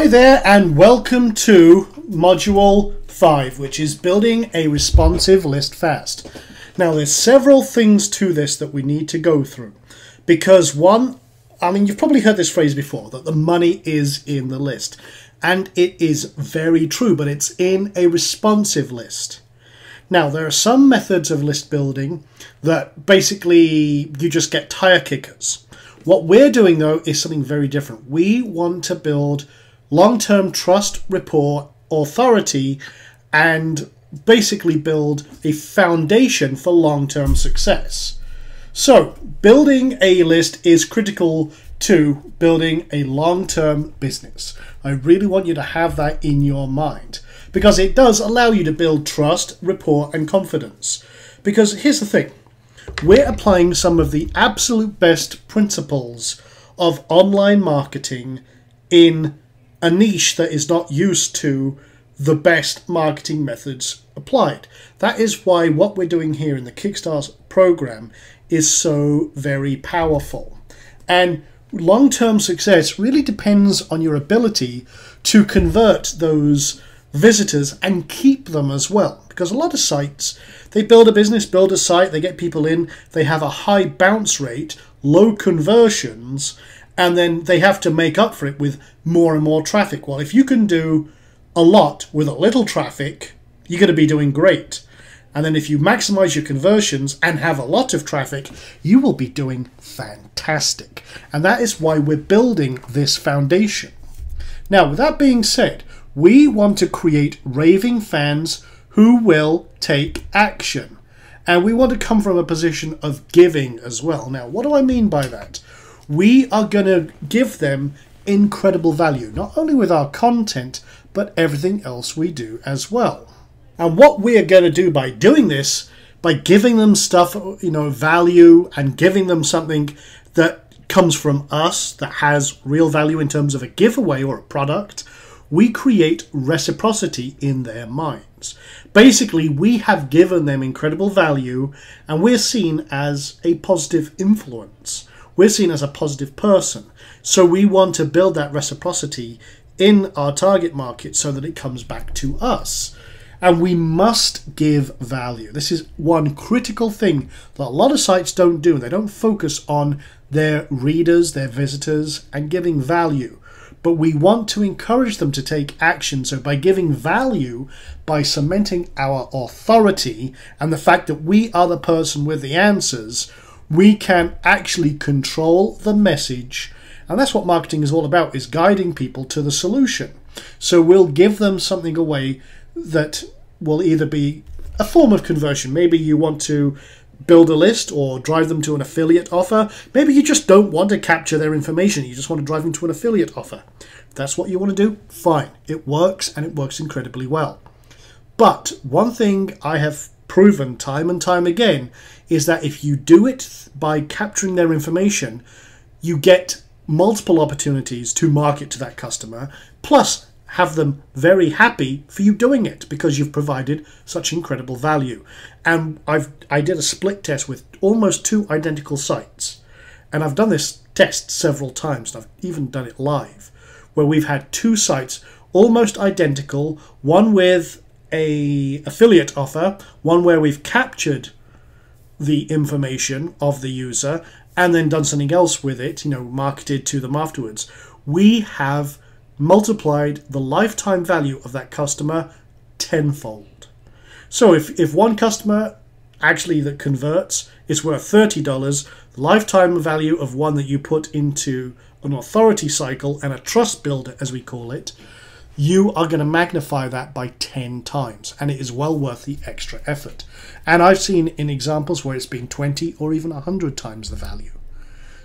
Hi there and welcome to Module 5, which is building a responsive list fast. Now there's several things to this that we need to go through because you've probably heard this phrase before, that the money is in the list. And it is very true, but it's in a responsive list. Now there are some methods of list building that basically you just get tire kickers. What we're doing though is something very different. We want to build long-term trust, rapport, authority, and basically build a foundation for long-term success. So building a list is critical to building a long-term business. I really want you to have that in your mind because it does allow you to build trust, rapport, and confidence. Because here's the thing, we're applying some of the absolute best principles of online marketing in a niche that is not used to the best marketing methods applied. That is why what we're doing here in the Kickstart program is so very powerful. And long-term success really depends on your ability to convert those visitors and keep them as well. Because a lot of sites, they build a business, build a site, they get people in, they have a high bounce rate, low conversions, and then they have to make up for it with more and more traffic. Well, if you can do a lot with a little traffic, you're going to be doing great. And then if you maximize your conversions and have a lot of traffic, you will be doing fantastic. And that is why we're building this foundation. Now, with that being said, we want to create raving fans who will take action. And we want to come from a position of giving as well. Now, what do I mean by that? We are going to give them incredible value, not only with our content, but everything else we do as well. And what we are going to do by doing this, by giving them stuff, value, and giving them something that comes from us that has real value in terms of a giveaway or a product, we create reciprocity in their minds. Basically, we have given them incredible value and we're seen as a positive influence. We're seen as a positive person. So we want to build that reciprocity in our target market so that it comes back to us. And we must give value. This is one critical thing that a lot of sites don't do. They don't focus on their readers, their visitors, and giving value. But we want to encourage them to take action. So by giving value, by cementing our authority and the fact that we are the person with the answers, we can actually control the message. And that's what marketing is all about, is guiding people to the solution. So we'll give them something away that will either be a form of conversion. Maybe you want to build a list or drive them to an affiliate offer. Maybe you just don't want to capture their information. You just want to drive them to an affiliate offer. If that's what you want to do, fine. It works, and it works incredibly well. But one thing I have proven time and time again is that if you do it by capturing their information, you get multiple opportunities to market to that customer, plus have them very happy for you doing it because you've provided such incredible value. And I did a split test with almost 2 identical sites, and I've done this test several times, and I've even done it live, where we've had 2 sites almost identical, one with a affiliate offer, one where we've captured the information of the user and then done something else with it, marketed to them afterwards. We have multiplied the lifetime value of that customer tenfold. So if one customer actually that converts is worth $30, the lifetime value of one that you put into an authority cycle and a trust builder, as we call it, you are going to magnify that by 10 times, and it is well worth the extra effort. And I've seen in examples where it's been 20 or even 100 times the value.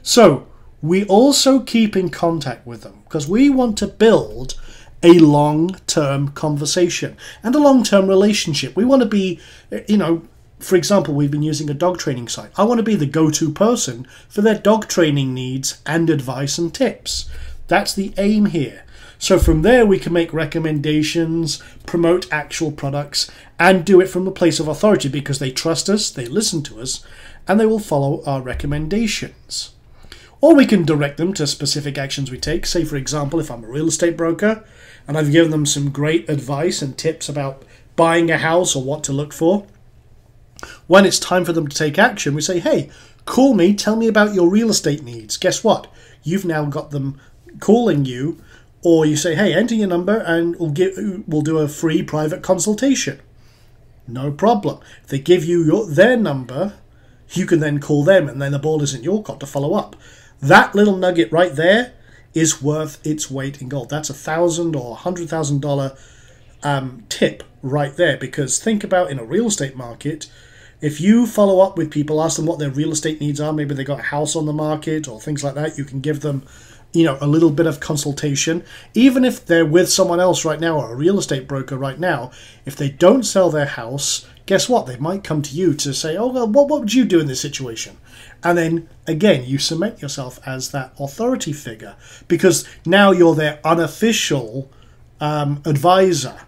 So we also keep in contact with them because we want to build a long-term conversation and a long-term relationship. We want to be, for example, we've been using a dog training site. I want to be the go-to person for their dog training needs and advice and tips. That's the aim here. So from there we can make recommendations, promote actual products, and do it from a place of authority because they trust us, they listen to us, and they will follow our recommendations. Or we can direct them to specific actions we take. Say, for example, if I'm a real estate broker and I've given them some great advice and tips about buying a house or what to look for, when it's time for them to take action, we say, hey, call me, tell me about your real estate needs. Guess what? You've now got them calling you, or you say, hey, enter your number and we'll do a free private consultation. No problem. If they give you their number, you can then call them, and then the ball is in your court to follow up. That little nugget right there is worth its weight in gold. That's $1,000 or $100,000 tip right there, because think about in a real estate market, if you follow up with people, ask them what their real estate needs are, maybe they got a house on the market or things like that, you can give them, you know, a little bit of consultation. Even if they're with someone else right now or a real estate broker right now, if they don't sell their house, guess what? They might come to you to say, oh, well, what would you do in this situation? And then, again, you cement yourself as that authority figure, because now you're their unofficial advisor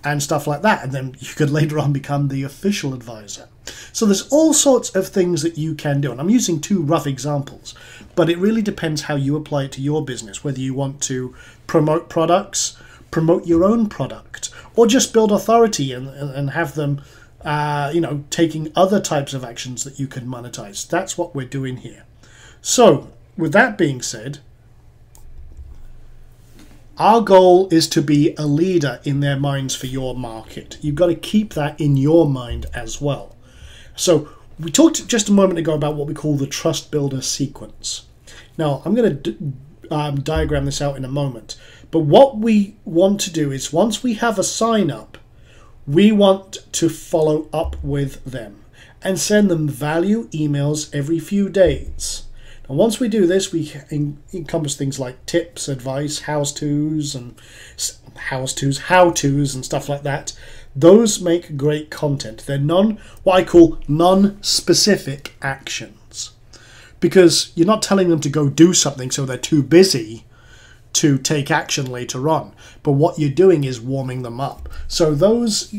and stuff like that. And then you could later on become the official advisor. So there's all sorts of things that you can do. And I'm using two rough examples, but it really depends how you apply it to your business, whether you want to promote products, promote your own product, or just build authority and have them you know, taking other types of actions that you can monetize. That's what we're doing here. So with that being said, our goal is to be a leader in their minds for your market. You've got to keep that in your mind as well. So we talked just a moment ago about what we call the trust builder sequence. Now I'm going to diagram this out in a moment, but what we want to do is once we have a sign up, we want to follow up with them and send them value emails every few days. And once we do this, we encompass things like tips, advice, how-tos and stuff like that. Those make great content. They're what I call non-specific actions, because you're not telling them to go do something so they're too busy to take action later on, but what you're doing is warming them up. So those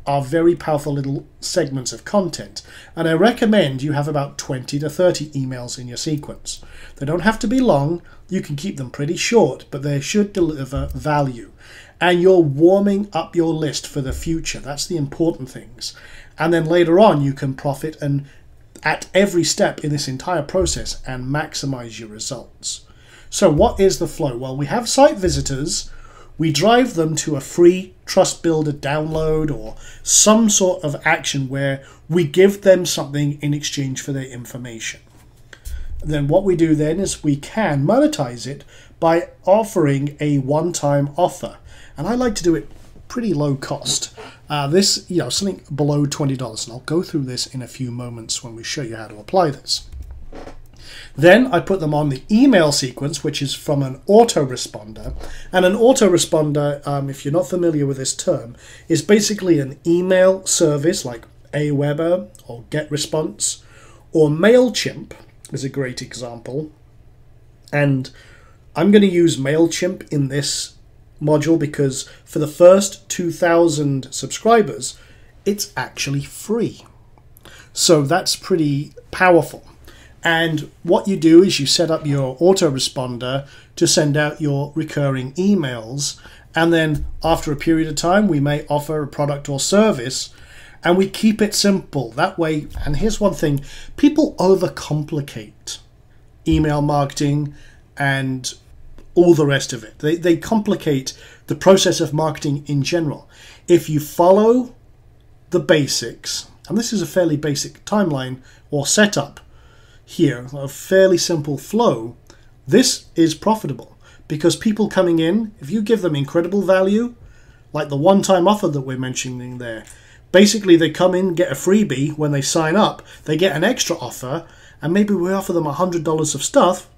are very powerful little segments of content, and I recommend you have about 20 to 30 emails in your sequence. They don't have to be long, you can keep them pretty short, but they should deliver value, and you're warming up your list for the future. That's the important things. And then later on you can profit and at every step in this entire process and maximize your results. So what is the flow? Well, we have site visitors. We drive them to a free Trust Builder download or some sort of action where we give them something in exchange for their information. Then what we do then is we can monetize it by offering a one-time offer. And I like to do it pretty low cost. This, you know, something below $20. And I'll go through this in a few moments when we show you how to apply this. Then I put them on the email sequence, which is from an autoresponder. And an autoresponder, if you're not familiar with this term, is basically an email service like Aweber or GetResponse, or MailChimp is a great example. And I'm going to use MailChimp in this module because for the first 2,000 subscribers, it's actually free. So that's pretty powerful. And what you do is you set up your autoresponder to send out your recurring emails. And then after a period of time, we may offer a product or service, and we keep it simple. That way, and here's one thing, people overcomplicate email marketing and all the rest of it. They complicate the process of marketing in general. If you follow the basics, and this is a fairly basic timeline or setup, here, a fairly simple flow, this is profitable because people coming in, if you give them incredible value, like the one-time offer that we're mentioning there, basically they come in, get a freebie. When they sign up, they get an extra offer, and maybe we offer them $100 of stuff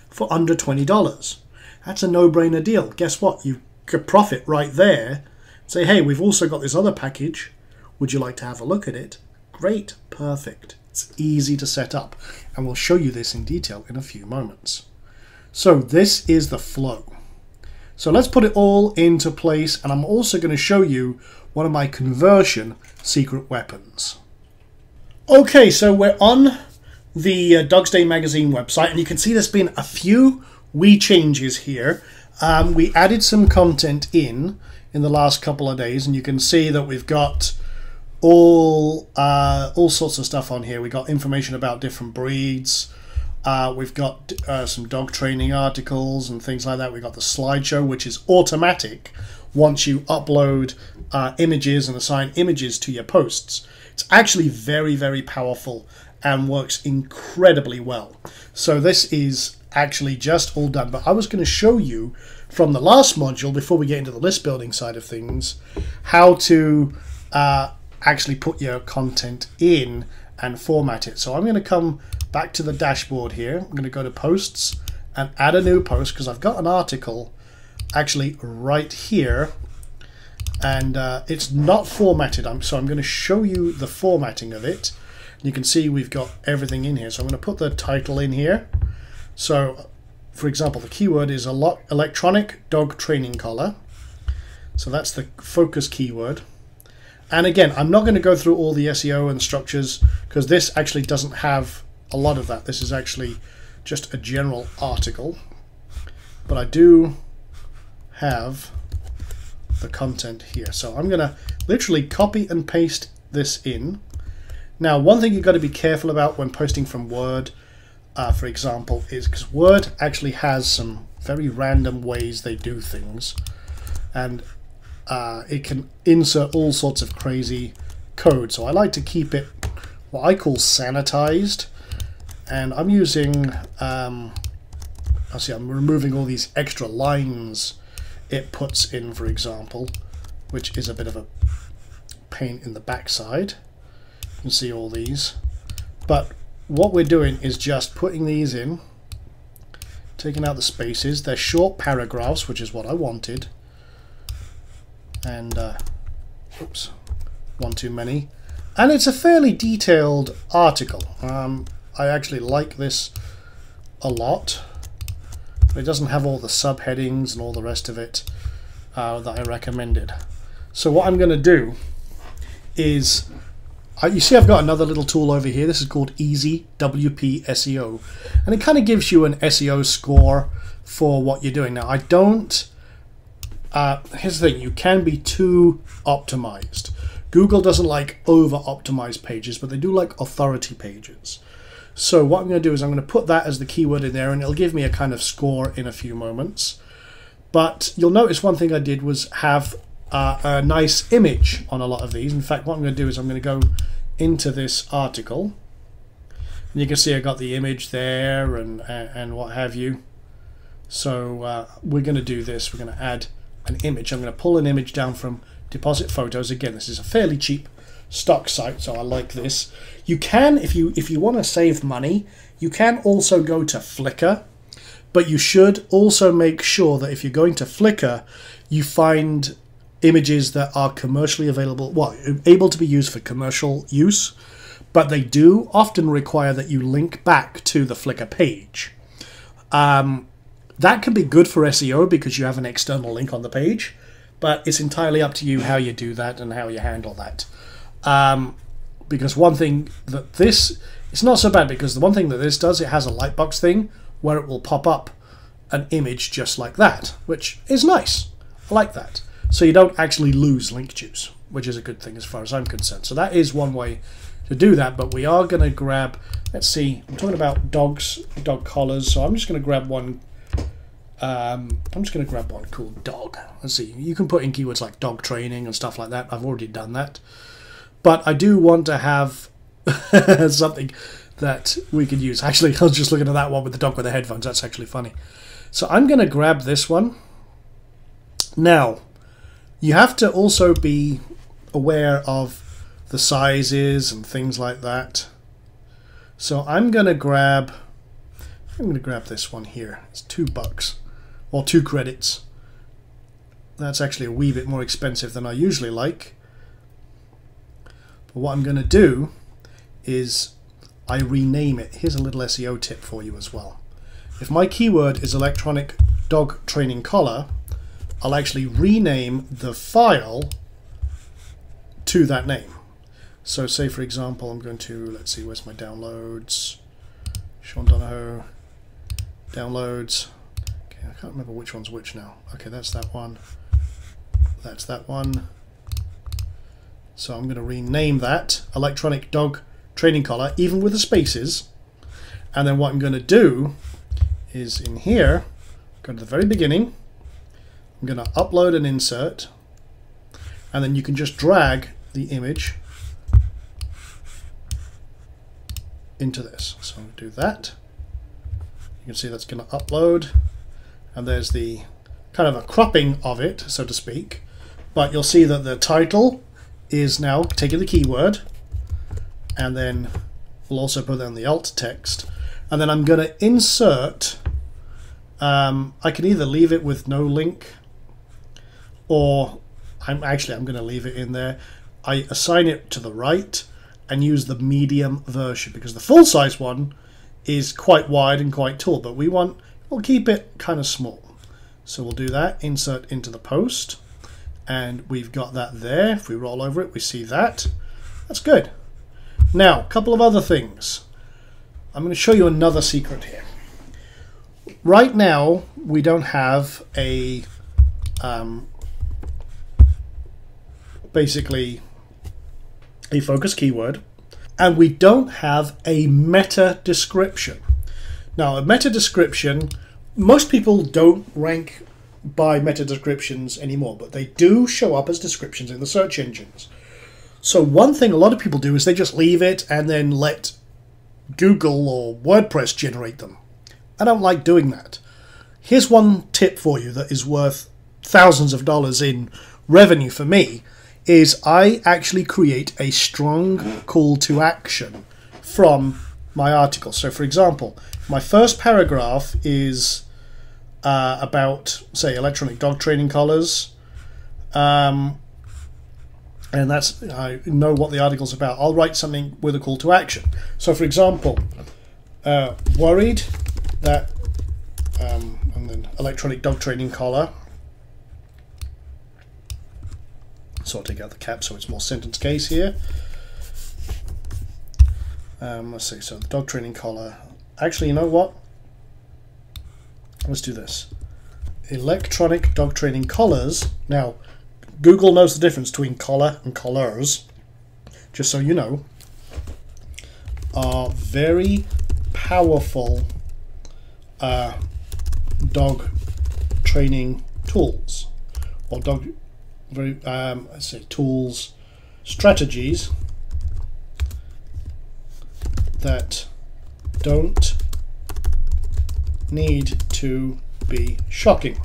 for under $20. That's a no-brainer deal. Guess what? You could profit right there. Say, hey, we've also got this other package. Would you like to have a look at it? Great. Perfect. It's easy to set up, and we'll show you this in detail in a few moments. So this is the flow. So let's put it all into place, and I'm also going to show you one of my conversion secret weapons. Okay, so we're on the Dog's Day magazine website, and you can see there's been a few wee changes here. We added some content in the last couple of days, and you can see that we've got all sorts of stuff on here. We got information about different breeds. We've got some dog training articles and things like that. We've got the slideshow, which is automatic once you upload images and assign images to your posts. It's actually very, very powerful and works incredibly well. So this is actually just all done. But I was going to show you from the last module, before we get into the list building side of things, how to actually put your content in and format it. So I'm going to come back to the dashboard here. I'm going to go to posts and add a new post, because I've got an article actually right here, and it's not formatted. So I'm going to show you the formatting of it. You can see we've got everything in here. So I'm going to put the title in here. So for example, the keyword is electronic dog training collar. So that's the focus keyword. And again, I'm not going to go through all the SEO and structures, because this actually doesn't have a lot of that. This is actually just a general article. But I do have the content here. So I'm going to literally copy and paste this in. Now, one thing you've got to be careful about when posting from Word, for example, is because Word actually has some very random ways they do things, and it can insert all sorts of crazy code. So I like to keep it what I call sanitized, and I'm using I'm removing all these extra lines it puts in, for example, which is a bit of a pain in the backside. You can see all these, but what we're doing is just putting these in, taking out the spaces. They're short paragraphs, which is what I wanted, and oops, one too many. And it's a fairly detailed article. I actually like this a lot. It doesn't have all the subheadings and all the rest of it that I recommended. So what I'm going to do is, you see I've got another little tool over here. This is called Easy WP SEO, and it kind of gives you an SEO score for what you're doing. Now I don't, here's the thing, you can be too optimized. Google doesn't like over optimized pages, but they do like authority pages. So what I'm going to do is I'm going to put that as the keyword in there, and it'll give me a kind of score in a few moments. But you'll notice one thing I did was have a nice image on a lot of these. In fact, what I'm going to do is I'm going to go into this article, and you can see I got the image there and what have you. So we're going to do this. We're going to add an image. I'm going to pull an image down from Deposit Photos. Again, this is a fairly cheap stock site, so I like this. You can, if you want to save money, you can also go to Flickr, but you should also make sure that if you're going to Flickr, you find images that are commercially available, well, able to be used for commercial use, but they do often require that you link back to the Flickr page. That can be good for SEO because you have an external link on the page, but it's entirely up to you how you do that and how you handle that. Because one thing that this, it's not so bad, because the one thing that this does, it has a lightbox thing where it will pop up an image just like that, which is nice. I like that. So you don't actually lose link juice, which is a good thing as far as I'm concerned. So that is one way to do that, but we are going to grab, let's see, I'm talking about dog collars, so I'm just going to grab one. I'm just going to grab one called dog. Let's see, you can put in keywords like dog training and stuff like that. I've already done that. But I do want to have something that we could use. Actually, I was just looking at that one with the dog with the headphones. That's actually funny. So I'm going to grab this one. Now, you have to also be aware of the sizes and things like that. So I'm going to grab this one here. It's $2, or 2 credits. That's actually a wee bit more expensive than I usually like. But what I'm going to do is I rename it. Here's a little SEO tip for you as well. If my keyword is electronic dog training collar, I'll actually rename the file to that name. So say, for example, I'm going to, let's see, where's my downloads? Sean Donahoe, downloads. Okay, I can't remember which one's which now. Okay, that's that one. That's that one. So I'm going to rename that electronic dog training collar, even with the spaces. And then what I'm going to do is in here, go to the very beginning. I'm going to upload and insert. And then you can just drag the image into this. So I'm going to do that. You can see that's going to upload. And there's the kind of a cropping of it, so to speak. But you'll see that the title is now taking the keyword. And then we'll also put that in the alt text. And then I'm going to insert, I can either leave it with no link, or I'm going to leave it in there. I assign it to the right and use the medium version, because the full size one is quite wide and quite tall, but we'll keep it kind of small. So we'll do that, insert into the post, and we've got that there. If we roll over it, we see that. That's good. Now, a couple of other things. I'm going to show you another secret here. Right now, we don't have a basically a focus keyword, and we don't have a meta description. Now, a meta description, most people don't rank by meta descriptions anymore, but they do show up as descriptions in the search engines. So one thing a lot of people do is they just leave it and then let Google or WordPress generate them. I don't like doing that. Here's one tip for you that is worth thousands of dollars in revenue for me, is I actually create a strong call to action from my article. So for example, my first paragraph is about, say, electronic dog training collars. And that's, I know what the article's about. I'll write something with a call to action. So for example, worried that, and then electronic dog training collar. So I'll take out the cap so it's more sentence case here. Let's see, so the dog training collar. Actually, you know what? Let's do this. Electronic dog training collars. Now, Google knows the difference between collar and collars, just so you know, are very powerful dog training tools, or let's say tools, strategies that don't need to be shocking.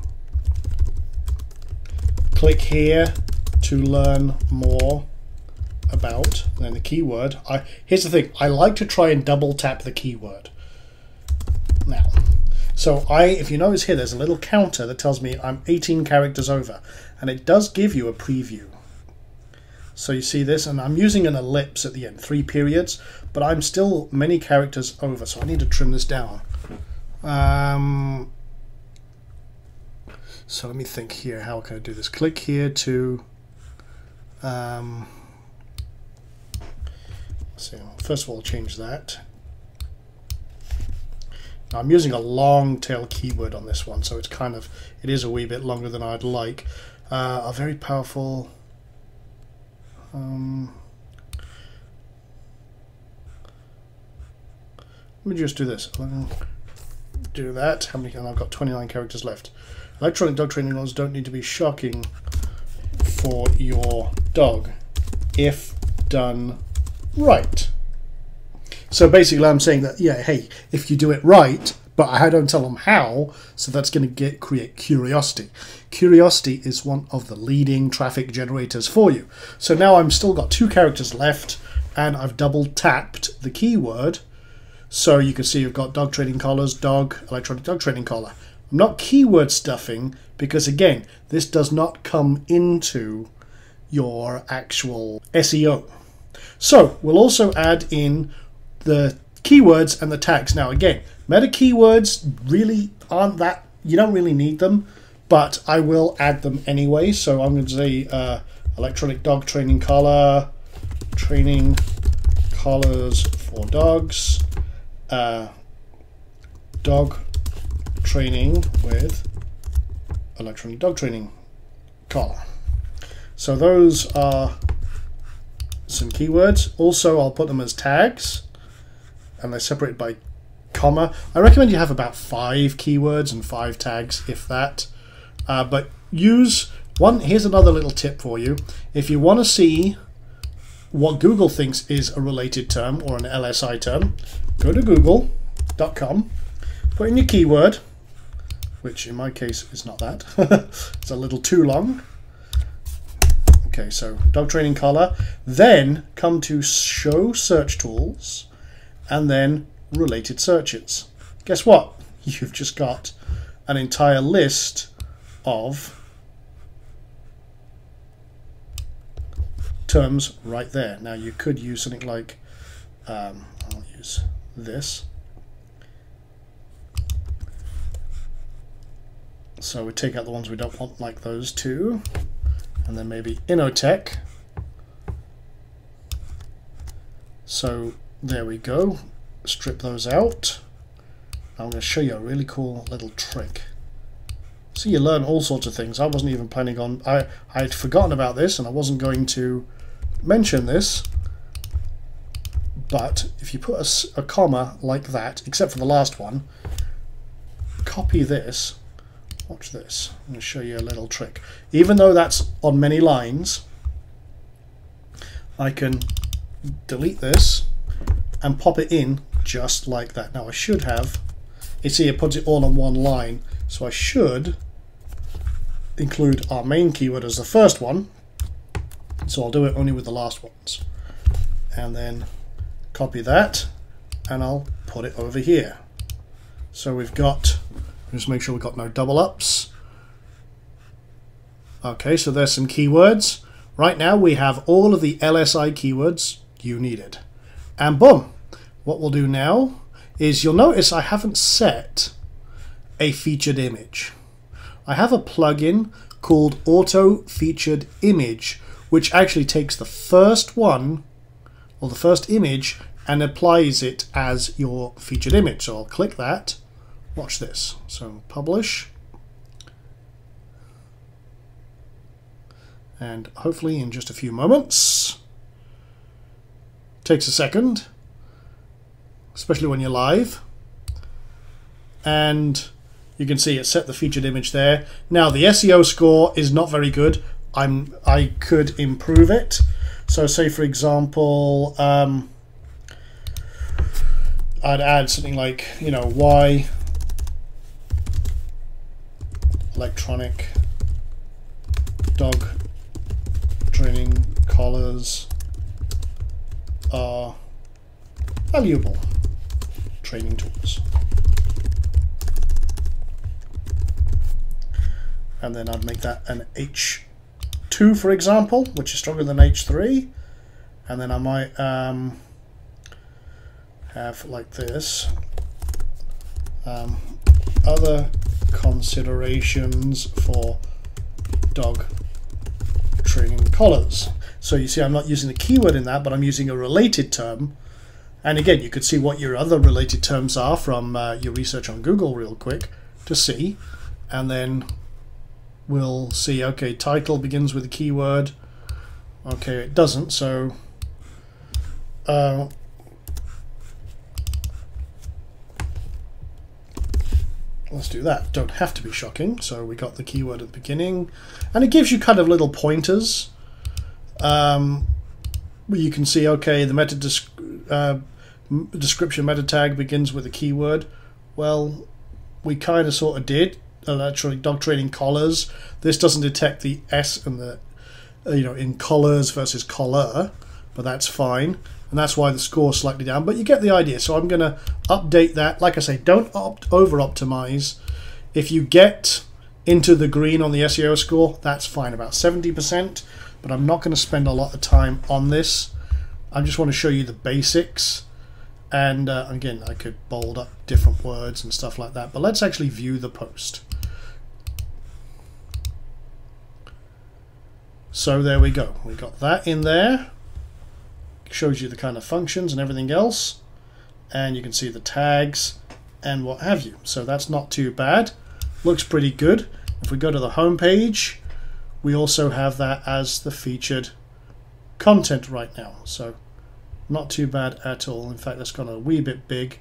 Click here to learn more about, then the keyword. Here's the thing, I like to try and double tap the keyword. Now, so if you notice here, there's a little counter that tells me I'm 18 characters over, and it does give you a preview. So you see this, and I'm using an ellipse at the end, 3 periods, but I'm still many characters over, so I need to trim this down. So let me think here, how can I do this? Click here to, let's see, first of all, change that. Now, I'm using a long tail keyword on this one, so it's kind of, it is a wee bit longer than I'd like. A very powerful, let me just do this. Do that. How many? And I've got 29 characters left. Electronic dog training laws don't need to be shocking for your dog if done right. So basically I'm saying that, yeah, hey, if you do it right, but I don't tell them how, so that's going to create curiosity. Curiosity is one of the leading traffic generators for you. So now I've still got 2 characters left, and I've double tapped the keyword. So you can see you've got dog training collars, dog, electronic dog training collar. I'm not keyword stuffing because, again, this does not come into your actual SEO. So we'll also add in the keywords and the tags. Now, again, meta keywords really aren't that, you don't really need them, but I will add them anyway. So I'm going to say electronic dog training collar, training collars for dogs. dog training with electronic dog training collar. So those are some keywords. Also, I'll put them as tags, and they're separated by comma. I recommend you have about 5 keywords and 5 tags, if that. But use one. Here's another little tip for you. If you want to see what Google thinks is a related term or an LSI term, go to google.com, put in your keyword, which in my case is not that. It's a little too long. Okay, so dog training collar. Then come to show search tools and then related searches. Guess what? You've just got an entire list of terms right there. Now you could use something like, I'll use this. So we take out the ones we don't want, like those two. And then maybe Innotech. So there we go. Strip those out. I'm going to show you a really cool little trick. So you learn all sorts of things. I wasn't even planning on... I had forgotten about this and I wasn't going to mention this. But if you put a comma like that, except for the last one, copy this. Watch this. I'm going to show you a little trick. Even though that's on many lines, I can delete this and pop it in just like that. Now I should have, you see it puts it all on one line, so I should include our main keyword as the first one. So I'll do it only with the last ones. And then copy that and I'll put it over here. So we've got, just make sure we've got no double ups. Okay, so there's some keywords. Right now we have all of the LSI keywords you needed. And boom! What we'll do now is, you'll notice I haven't set a featured image. I have a plugin called Auto Featured Image, which actually takes the first one, or the first image, and applies it as your featured image. So I'll click that. Watch this. So publish, and hopefully in just a few moments. Takes a second, especially when you're live, and you can see it set the featured image there. Now the SEO score is not very good. I could improve it. So say for example, I'd add something like, you know, why electronic dog training collars are valuable training tools. And then I'd make that an H2, for example, which is stronger than H3. And then I might have like this. Other considerations for dog training collars. So you see I'm not using a keyword in that, but I'm using a related term. And again, you could see what your other related terms are from your research on Google real quick to see. And then we'll see, okay, title begins with a keyword. Okay, it doesn't, so let's do that. Don't have to be shocking. So we got the keyword at the beginning, and it gives you kind of little pointers. Where you can see, okay, the meta description meta tag begins with a keyword. Well, we kind of sort of did. Electronic dog training collars. This doesn't detect the S and the, in collars versus collar, but that's fine. And that's why the score is slightly down, but you get the idea. So I'm going to update that. Like I say, don't over-optimize. If you get into the green on the SEO score, that's fine, about 70%, but I'm not going to spend a lot of time on this. I just want to show you the basics. And again, I could bold up different words and stuff like that, but let's actually view the post. So there we go. We got that in there. Shows you the kind of functions and everything else, and you can see the tags, and what have you. So that's not too bad. Looks pretty good. If we go to the home page, we also have that as the featured content right now. So not too bad at all. In fact, that's gone a wee bit big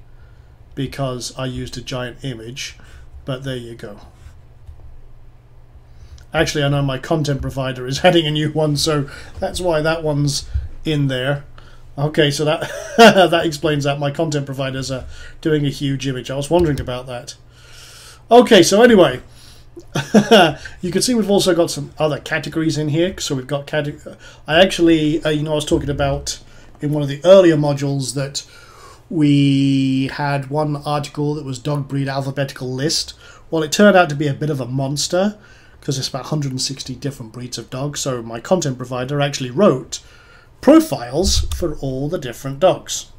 because I used a giant image, but there you go. Actually, I know my content provider is adding a new one, so that's why that one's in there. Okay, so that that explains that. My content providers are doing a huge image. I was wondering about that. Okay, so anyway, you can see we've also got some other categories in here. So we've got I actually, I was talking about in one of the earlier modules that we had one article that was dog breed alphabetical list. Well, it turned out to be a bit of a monster because it's about 160 different breeds of dogs. So my content provider actually wrote profiles for all the different dogs.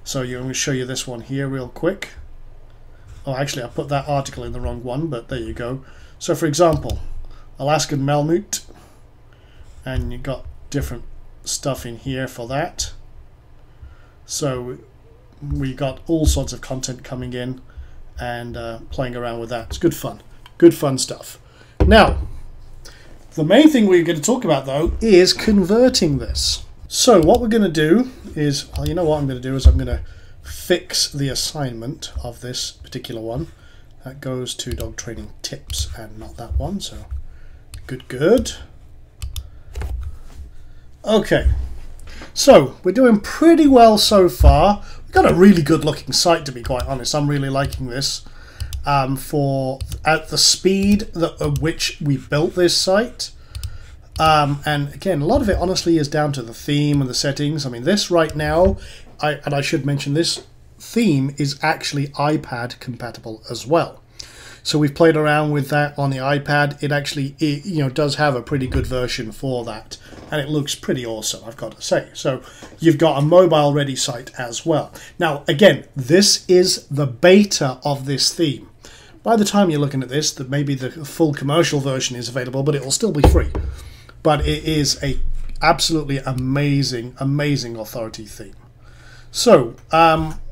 So I'm going to show you this one here real quick. Oh, actually I put that article in the wrong one, but there you go. So for example, Alaskan Malamute, and you've got different stuff in here for that. So we got all sorts of content coming in and playing around with that. It's good fun stuff. Now, the main thing we're going to talk about though is converting this. So what we're going to do is, well, you know what I'm going to do is I'm going to fix the assignment of this particular one. That goes to dog training tips and not that one, so good. Okay, so we're doing pretty well so far. We've got a really good looking site, to be quite honest. I'm really liking this. At the speed at which we built this site, and again, a lot of it honestly is down to the theme and the settings. I mean, this right now, I should mention, this theme is actually iPad compatible as well. So we've played around with that on the iPad. It actually does have a pretty good version for that, and it looks pretty awesome, I've got to say. So you've got a mobile ready site as well. Now again, this is the beta of this theme. By the time you're looking at this, that maybe the full commercial version is available, but it will still be free. But it is a absolutely amazing authority theme. So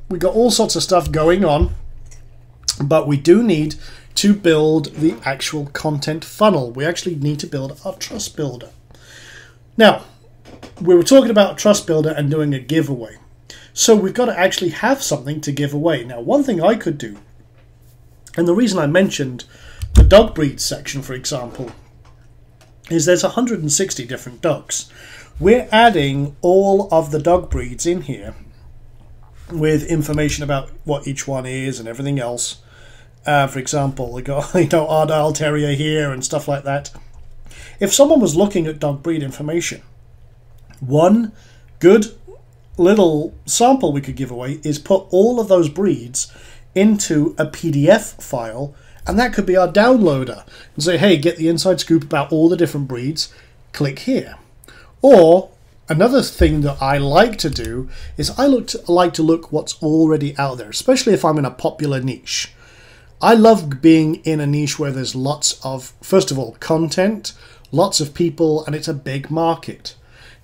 we got all sorts of stuff going on, but we do need to build the actual content funnel. We actually need to build our trust builder. Now, we were talking about trust builder and doing a giveaway. So we've got to actually have something to give away. Now, one thing I could do, and the reason I mentioned the dog breed section, for example, is there's 160 different dogs. We're adding all of the dog breeds in here with information about what each one is and everything else. For example, we got Ardile Terrier here and stuff like that. If someone was looking at dog breed information, one good little sample we could give away is put all of those breeds into a PDF file, and that could be our downloader, and say, hey, get the inside scoop about all the different breeds, click here. Or another thing that I like to do is I like to look what's already out there, especially if I'm in a popular niche. I love being in a niche where there's lots of, first of all, content, lots of people, and it's a big market.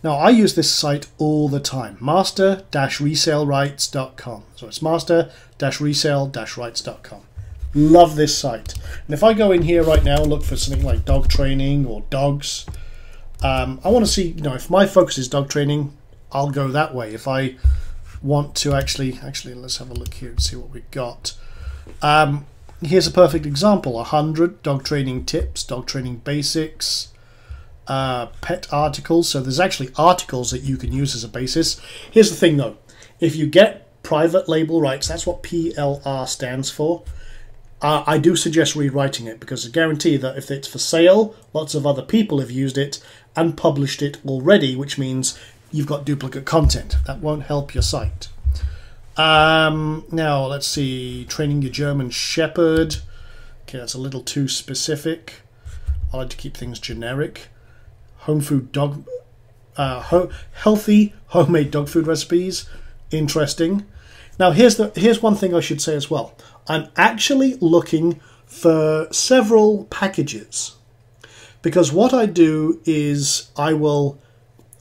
Now, I use this site all the time, master-resalerights.com. So it's master-resale-rights.com. Love this site. And if I go in here right now and look for something like dog training or dogs, I want to see, if my focus is dog training, I'll go that way. If I want to actually let's have a look here and see what we've got. Here's a perfect example: 100 dog training tips, dog training basics, pet articles. So there's actually articles that you can use as a basis. Here's the thing though, if you get private label rights, that's what PLR stands for. I do suggest rewriting it, because I guarantee that if it's for sale, lots of other people have used it and published it already, which means you've got duplicate content. That won't help your site. Now let's see, training your German Shepherd. Okay, that's a little too specific. I like to keep things generic. Home food dog, healthy homemade dog food recipes. Interesting. Now here's one thing I should say as well. I'm actually looking for several packages, because what I do is I will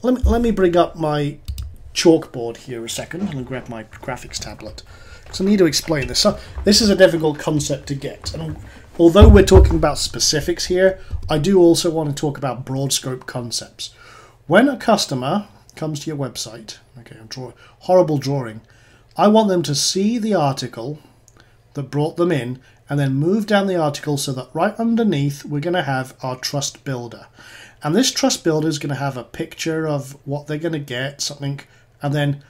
let me bring up my chalkboard here a second. I'm going to grab my graphics tablet because I need to explain this. So this is a difficult concept to get. And although we're talking about specifics here, I do also want to talk about broad scope concepts. When a customer comes to your website, okay, I'm drawing horrible drawing, I want them to see the article that brought them in and then move down the article so that right underneath we're going to have our trust builder. And this trust builder is going to have a picture of what they're going to get, something, and then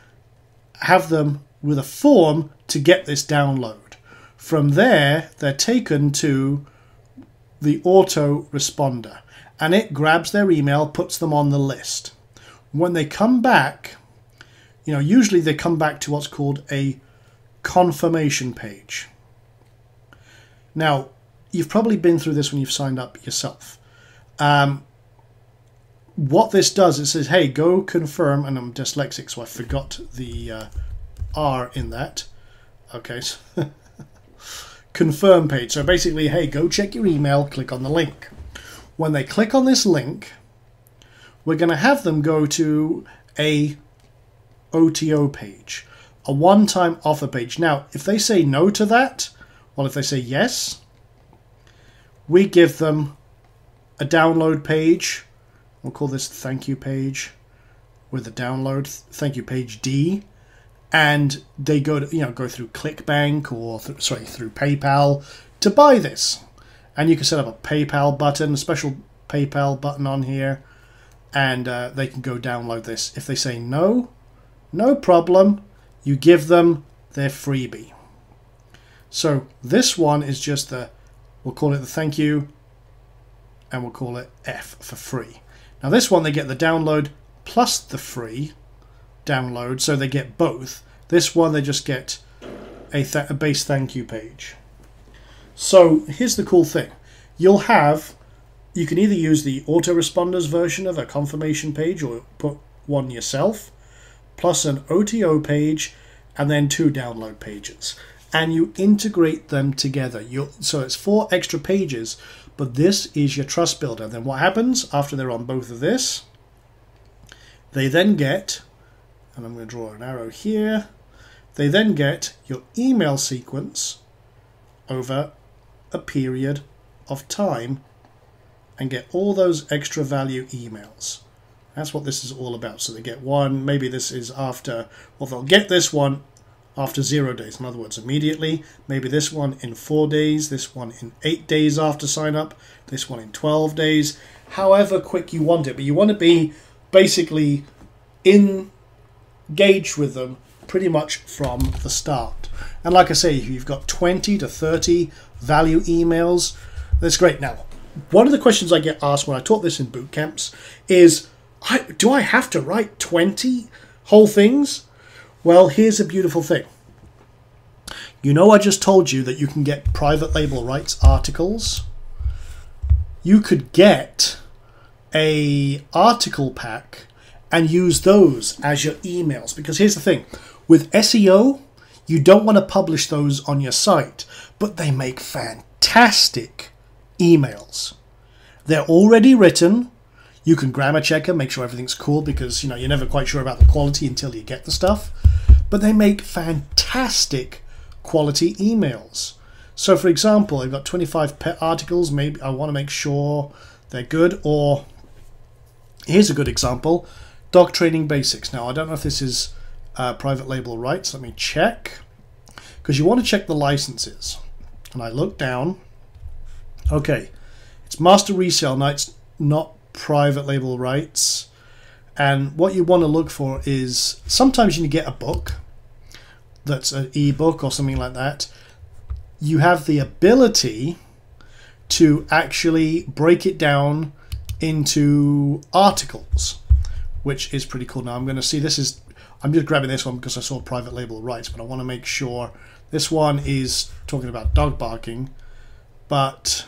have them with a form to get this download. From there, they're taken to the autoresponder, and it grabs their email, puts them on the list. When they come back, usually they come back to what's called a confirmation page. Now, you've probably been through this when you've signed up yourself. What this does, it says, hey, go confirm, and I'm dyslexic, so I forgot the R in that. Okay, so confirm page. So basically, hey, go check your email, click on the link. When they click on this link, we're going to have them go to a OTO page, a one-time offer page. Now, if they say no to that, well, if they say yes, we give them a download page. We'll call this thank you page with the download thank you page D, and they go to go through ClickBank or through PayPal to buy this. And you can set up a PayPal button, a special PayPal button on here, and they can go download this. If they say no, no problem. You give them their freebie. So this one is just we'll call it the thank you, and we'll call it F for free. Now this one, they get the download plus the free download, so they get both. This one, they just get a base thank you page. So here's the cool thing. You can either use the autoresponders version of a confirmation page or put one yourself, plus an OTO page, and then 2 download pages. And you integrate them together. So it's 4 extra pages, but this is your trust builder. Then what happens after they're on both of this? They then get, and I'm going to draw an arrow here, they then get your email sequence over a period of time and get all those extra value emails. That's what this is all about. So they get one, maybe this is after, well, they'll get this one after 0 days. In other words, immediately. Maybe this one in 4 days, this one in 8 days after sign up, this one in 12 days, however quick you want it. But you want to be basically engaged with them pretty much from the start. And like I say, if you've got 20 to 30 value emails, that's great. Now, one of the questions I get asked when I taught this in boot camps is, do I have to write 20 whole things? Well, here's a beautiful thing. I just told you that you can get private label rights articles. You could get a article pack and use those as your emails. Because here's the thing. With SEO, you don't want to publish those on your site, but they make fantastic emails. They're already written. You can grammar check them, make sure everything's cool, because you're never quite sure about the quality until you get the stuff. But they make fantastic quality emails. So for example, I've got 25 pet articles. Maybe I want to make sure they're good. Or here's a good example, dog training basics. Now I don't know if this is private label rights. Let me check, because you want to check the licenses. And I look down. Okay, it's master resale. Now it's not private label rights. And what you want to look for is, sometimes you get a book that's an ebook or something like that. You have the ability to actually break it down into articles, which is pretty cool. Now I'm going to see, I'm just grabbing this one because I saw private label rights, but I want to make sure this one is talking about dog barking. But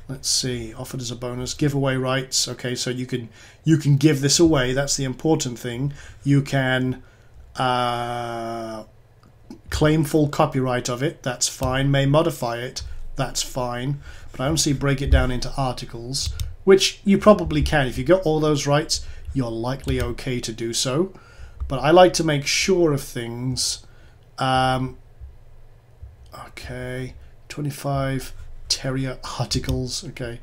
let's see, offered as a bonus, giveaway rights. Okay, so you can give this away. That's the important thing. You can claim full copyright of it. That's fine. May modify it. That's fine. But I don't see break it down into articles, which you probably can. If you got all those rights, you're likely okay to do so. but I like to make sure of things. Okay, 25 terrier articles. Okay,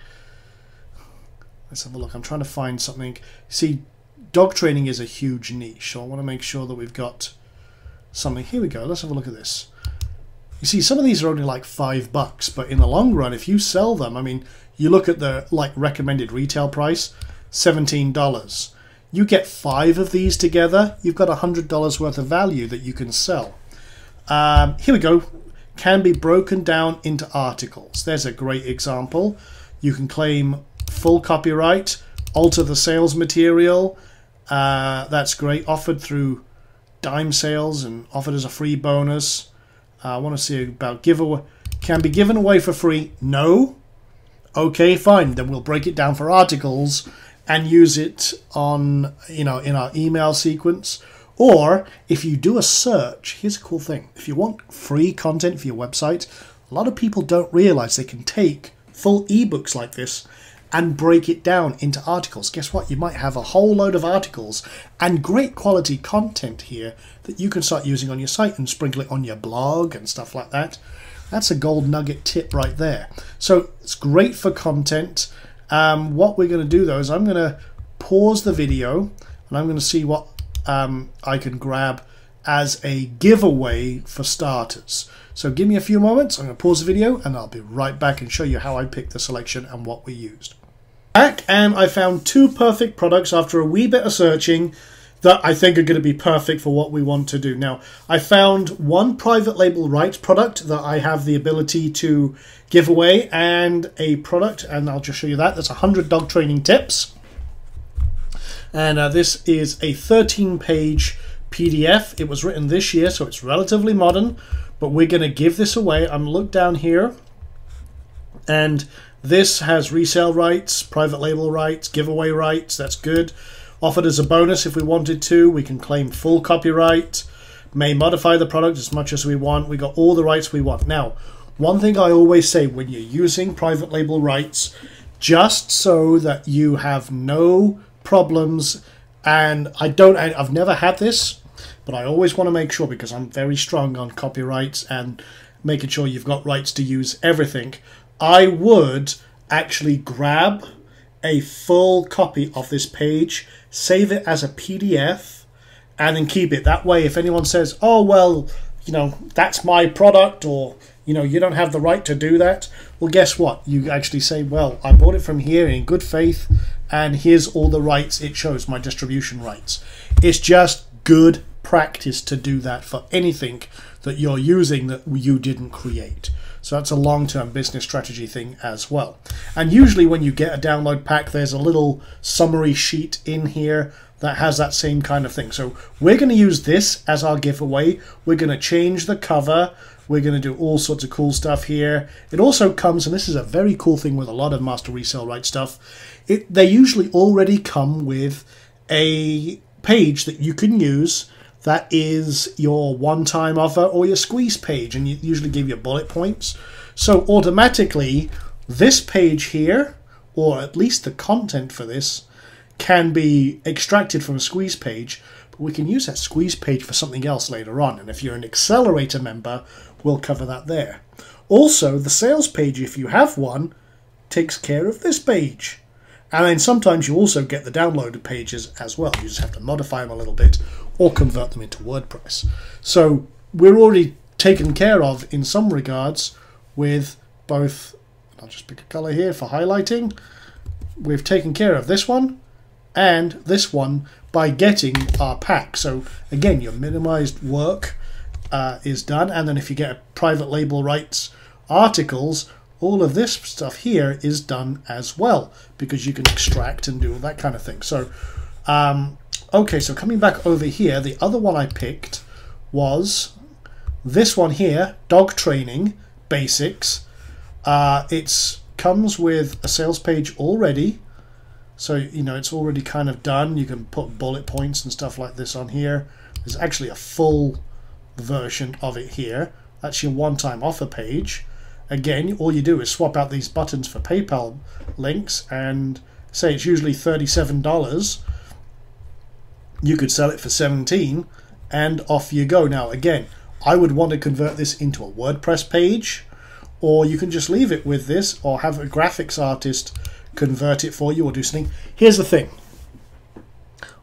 let's have a look. I'm trying to find something. See, dog training is a huge niche, so I want to make sure that we've got something. Here we go. Let's have a look at this. You see, some of these are only like $5, but in the long run, if you sell them, I mean, you look at the like recommended retail price, $17. You get 5 of these together, you've got $100 worth of value that you can sell. Here we go. Can be broken down into articles. There's a great example. You can claim full copyright, alter the sales material. That's great. Offered through dime sales and offered as a free bonus. I want to see about giveaway. Can be given away for free? No. Okay, fine. Then we'll break it down for articles and use it on, in our email sequence. Or if you do a search, here's a cool thing. If you want free content for your website, a lot of people don't realize they can take full ebooks like this and break it down into articles. Guess what? You might have a whole load of articles and great quality content here that you can start using on your site and sprinkle it on your blog and stuff like that. That's a gold nugget tip right there. So it's great for content. What we're going to do though is I'm going to pause the video and I'm going to see what I can grab as a giveaway for starters. So give me a few moments. I'm going to pause the video and I'll be right back and show you how I picked the selection and what we used. Back, and I found 2 perfect products after a wee bit of searching that I think are going to be perfect for what we want to do. Now, I found one private label rights product that I have the ability to give away, and a product, and I'll just show you that. That's 100 dog training tips. And this is a 13-page PDF. It was written this year, so it's relatively modern, but we're going to give this away. I'm look down here, and this has resale rights, private label rights, giveaway rights. That's good. Offered as a bonus if we wanted to. We can claim full copyright, may modify the product as much as we want. We got all the rights we want. Now, one thing I always say when you're using private label rights, just so that you have no problems, and I've never had this, but I always want to make sure, because I'm very strong on copyrights and making sure you've got rights to use everything. I would actually grab a full copy of this page, save it as a PDF, and then keep it. That way, if anyone says, oh, well, that's my product, or, you don't have the right to do that, well, guess what? You actually say, well, I bought it from here in good faith, and here's all the rights. It shows my distribution rights. It's just good practice to do that for anything that you're using that you didn't create. So that's a long-term business strategy thing as well. And usually when you get a download pack, there's a little summary sheet in here that has that same kind of thing. So we're going to use this as our giveaway. We're going to change the cover. We're going to do all sorts of cool stuff here. It also comes, and this is a very cool thing with a lot of master resale right stuff, they usually already come with a page that you can use that is your one-time offer or your squeeze page, and you usually give you bullet points. So automatically, this page here, or at least the content for this, can be extracted from a squeeze page, but we can use that squeeze page for something else later on. And if you're an accelerator member, we'll cover that there. Also, the sales page, if you have one, takes care of this page. And then sometimes you also get the downloaded pages as well. You just have to modify them a little bit or convert them into WordPress. So we're already taken care of in some regards with both. I'll just pick a color here for highlighting. We've taken care of this one and this one by getting our pack. So again, your minimized work is done. And then if you get a private label rights articles, all of this stuff here is done as well, because you can extract and do all that kind of thing. So, okay, so coming back over here, the other one I picked was this one here, Dog Training Basics. It comes with a sales page already. So, it's already kind of done. You can put bullet points and stuff like this on here. There's actually a full version of it here. That's your one-time offer page. Again, all you do is swap out these buttons for PayPal links and say it's usually $37. you could sell it for 17 and off you go. Now again, I would want to convert this into a WordPress page, or you can just leave it with this, or have a graphics artist convert it for you, or do something. Here's the thing.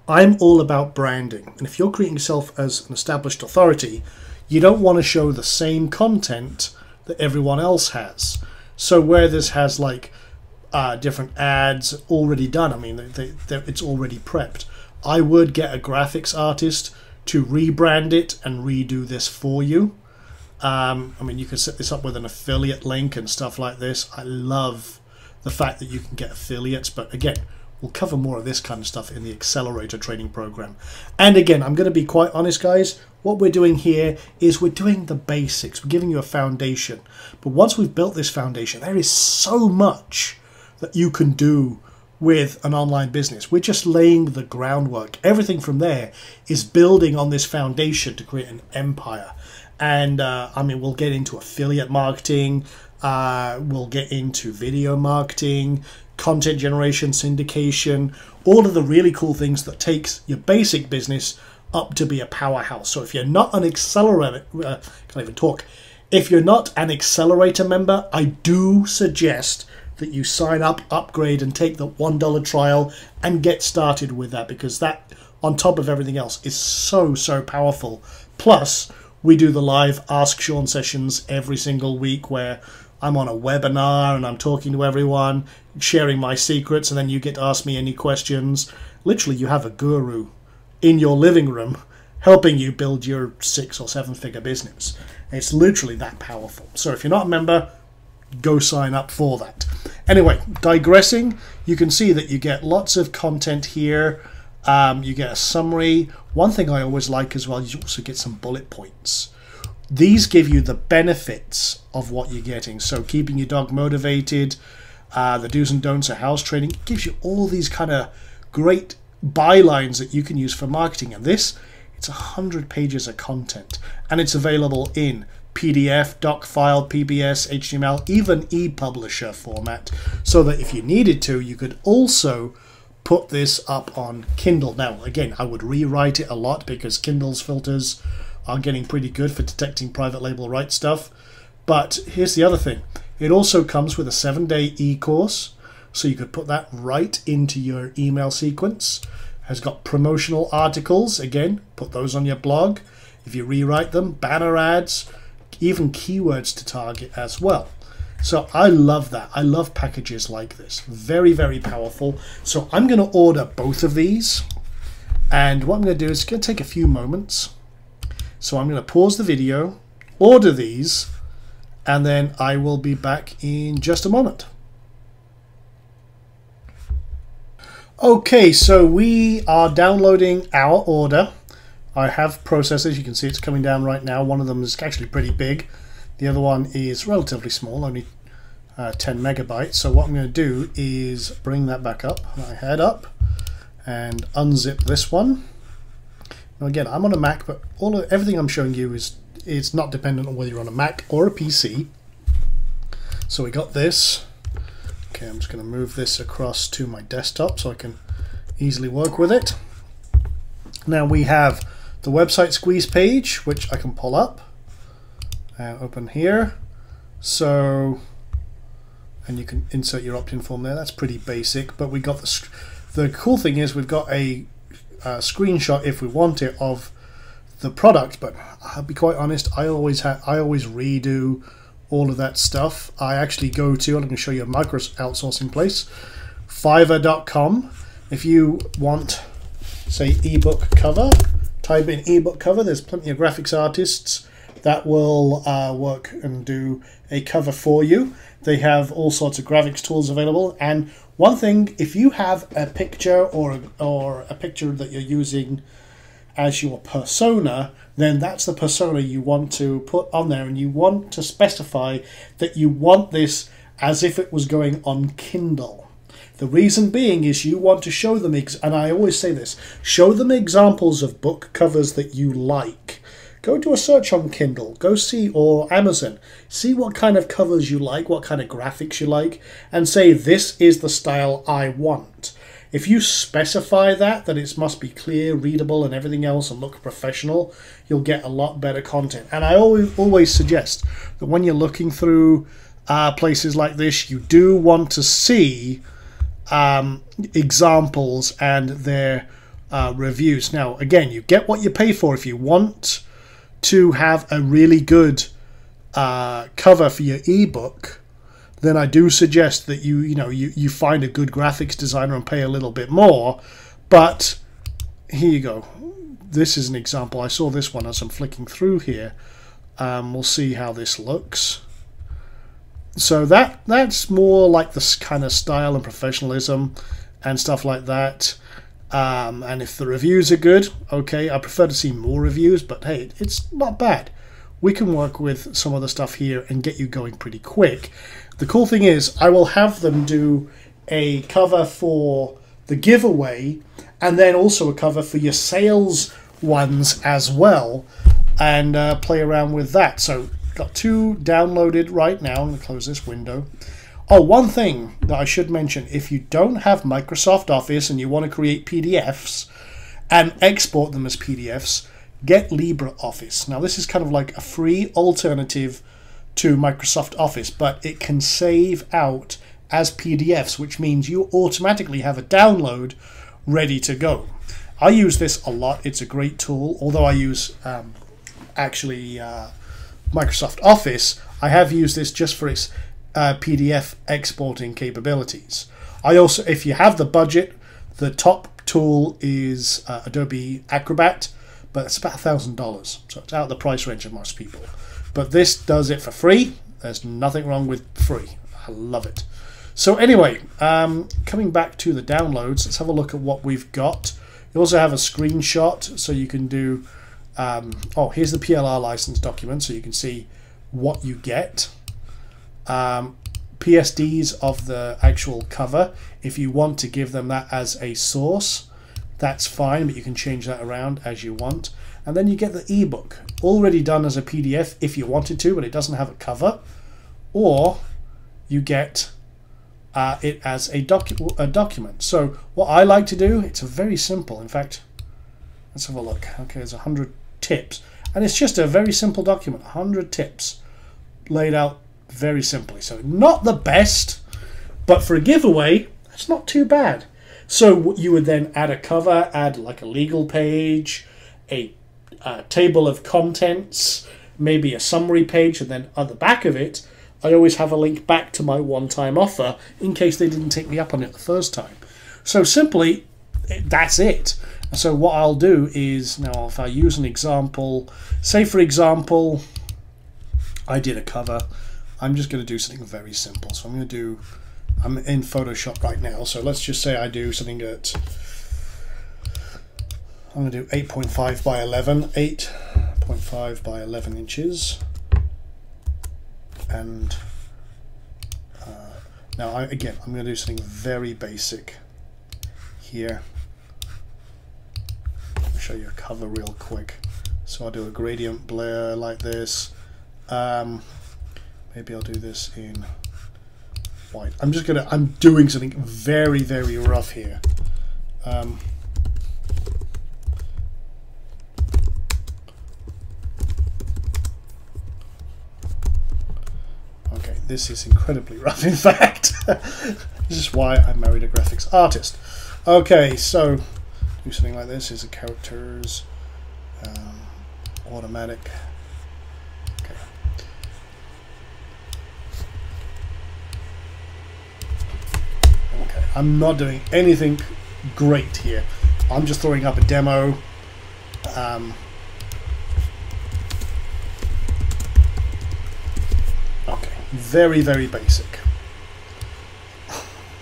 I'm all about branding, and if you're creating yourself as an established authority, you don't want to show the same content that everyone else has. So where this has like different ads already done, I mean, it's already prepped, I would get a graphics artist to rebrand it and redo this for you. I mean, you can set this up with an affiliate link and stuff like this. I love the fact that you can get affiliates, but again, we'll cover more of this kind of stuff in the Accelerator training program. And again, I'm going to be quite honest, guys. What we're doing here is we're doing the basics. We're giving you a foundation. But once we've built this foundation, there is so much that you can do with an online business. We're just laying the groundwork. Everything from there is building on this foundation to create an empire. And I mean, we'll get into affiliate marketing. We'll get into video marketing, content generation, syndication, all of the really cool things that takes your basic business up to be a powerhouse. So if you're not an accelerator, can't even talk. If you're not an accelerator member, I do suggest that you sign up, upgrade, and take the $1 trial and get started with that, because that, on top of everything else, is so powerful. Plus, we do the live Ask Sean sessions every single week where I'm on a webinar and I'm talking to everyone, sharing my secrets, and then you get to ask me any questions. Literally, you have a guru in your living room helping you build your 6 or 7 figure business. It's literally that powerful. So if you're not a member, go sign up for that. Anyway, digressing, you can see that you get lots of content here. You get a summary. One thing I always like as well, you also get some bullet points. These give you the benefits of what you're getting. So keeping your dog motivated, the do's and don'ts of house training, it gives you all these kind of great bylines that you can use for marketing. And this, it's 100 pages of content, and it's available in PDF, doc file, PBS, HTML, even ePublisher format, so that if you needed to, you could also put this up on Kindle. Now, again, I would rewrite it a lot because Kindle's filters are getting pretty good for detecting private label right stuff. But here's the other thing. It also comes with a 7-day e-course, so you could put that right into your email sequence. Has got promotional articles, again, put those on your blog. If you rewrite them, banner ads, even keywords to target as well. So I love that. I love packages like this. Very powerful. So I'm going to order both of these. And what I'm going to do is it's going to take a few moments. So I'm going to pause the video, order these, and then I will be back in just a moment. Okay, so we are downloading our order. I have processors. You can see it's coming down right now. One of them is actually pretty big. The other one is relatively small, only 10 megabytes. So what I'm going to do is bring that back up, my head up, and unzip this one. Now again, I'm on a Mac, but everything I'm showing you is not dependent on whether you're on a Mac or a PC. So we got this. Okay, I'm just going to move this across to my desktop so I can easily work with it. Now we have the website squeeze page, which I can pull up and open here. So, and you can insert your opt-in form there. That's pretty basic, but we got the cool thing is we've got a screenshot, if we want it, of the product. But I'll be quite honest, I always redo all of that stuff. I actually go to, and I'm going to show you a micro outsourcing place, Fiverr.com. If you want, say, ebook cover, type in ebook cover. There's plenty of graphics artists that will work and do a cover for you. They have all sorts of graphics tools available. And one thing, if you have a picture or a picture that you're using as your persona, then that's the persona you want to put on there, and you want to specify that you want this as if it was going on Kindle. The reason being is you want to show them, and I always say this, show them examples of book covers that you like. Go do a search on Kindle, go see, or Amazon, see what kind of covers you like, what kind of graphics you like, and say, this is the style I want. If you specify that it must be clear, readable, and everything else, and look professional, you'll get a lot better content. And I always suggest that when you're looking through places like this, you do want to see examples and their reviews. Now, again, you get what you pay for. If you want to have a really good cover for your ebook, then I do suggest that you find a good graphics designer and pay a little bit more. But here you go. This is an example. I saw this one as I'm flicking through here. We'll see how this looks. So that's more like this kind of style and professionalism and stuff like that. And if the reviews are good, okay, I prefer to see more reviews, but hey, it's not bad. We can work with some of the stuff here and get you going pretty quick. The cool thing is I will have them do a cover for the giveaway and then also a cover for your sales ones as well, and play around with that. So got 2 downloaded right now. I'm going to close this window. Oh, one thing that I should mention, if you don't have Microsoft Office and you want to create PDFs and export them as PDFs, get LibreOffice. Now this is kind of like a free alternative to Microsoft Office, but it can save out as PDFs, which means you automatically have a download ready to go. I use this a lot. It's a great tool. Although I use Microsoft Office, I have used this just for its PDF exporting capabilities. I also, if you have the budget, the top tool is Adobe Acrobat, but it's about $1,000, so it's out of the price range of most people. But this does it for free. There's nothing wrong with free. I love it. So anyway, coming back to the downloads, let's have a look at what we've got. You also have a screenshot, so you can do, oh, here's the PLR license document, so you can see what you get. PSDs of the actual cover. If you want to give them that as a source, that's fine, but you can change that around as you want. And then you get the ebook already done as a PDF if you wanted to, but it doesn't have a cover. Or you get it as a document. So what I like to do, it's very simple. In fact, let's have a look. Okay, there's 100 tips. And it's just a very simple document, 100 tips laid out very simply. So not the best, but for a giveaway, it's not too bad. So you would then add a cover, add like a legal page, a table of contents, maybe a summary page, and then at the back of it, I always have a link back to my one-time offer in case they didn't take me up on it the first time. So simply, that's it. So what I'll do is, now if I use an example, say for example, I did a cover. I'm just going to do something very simple. So I'm going to do, I'm in Photoshop right now, so let's just say I do something at, I'm going to do 8.5 by 11, 8.5 by 11 inches. And now again, I'm going to do something very basic here. I'll show you a cover real quick. So I'll do a gradient blur like this. Maybe I'll do this in white. I'm doing something very, very rough here. Okay, this is incredibly rough, in fact. This is why I married a graphics artist. Okay, so do something like this. Is the characters automatic. Okay. Okay, I'm not doing anything great here. I'm just throwing up a demo. Okay, very, very basic.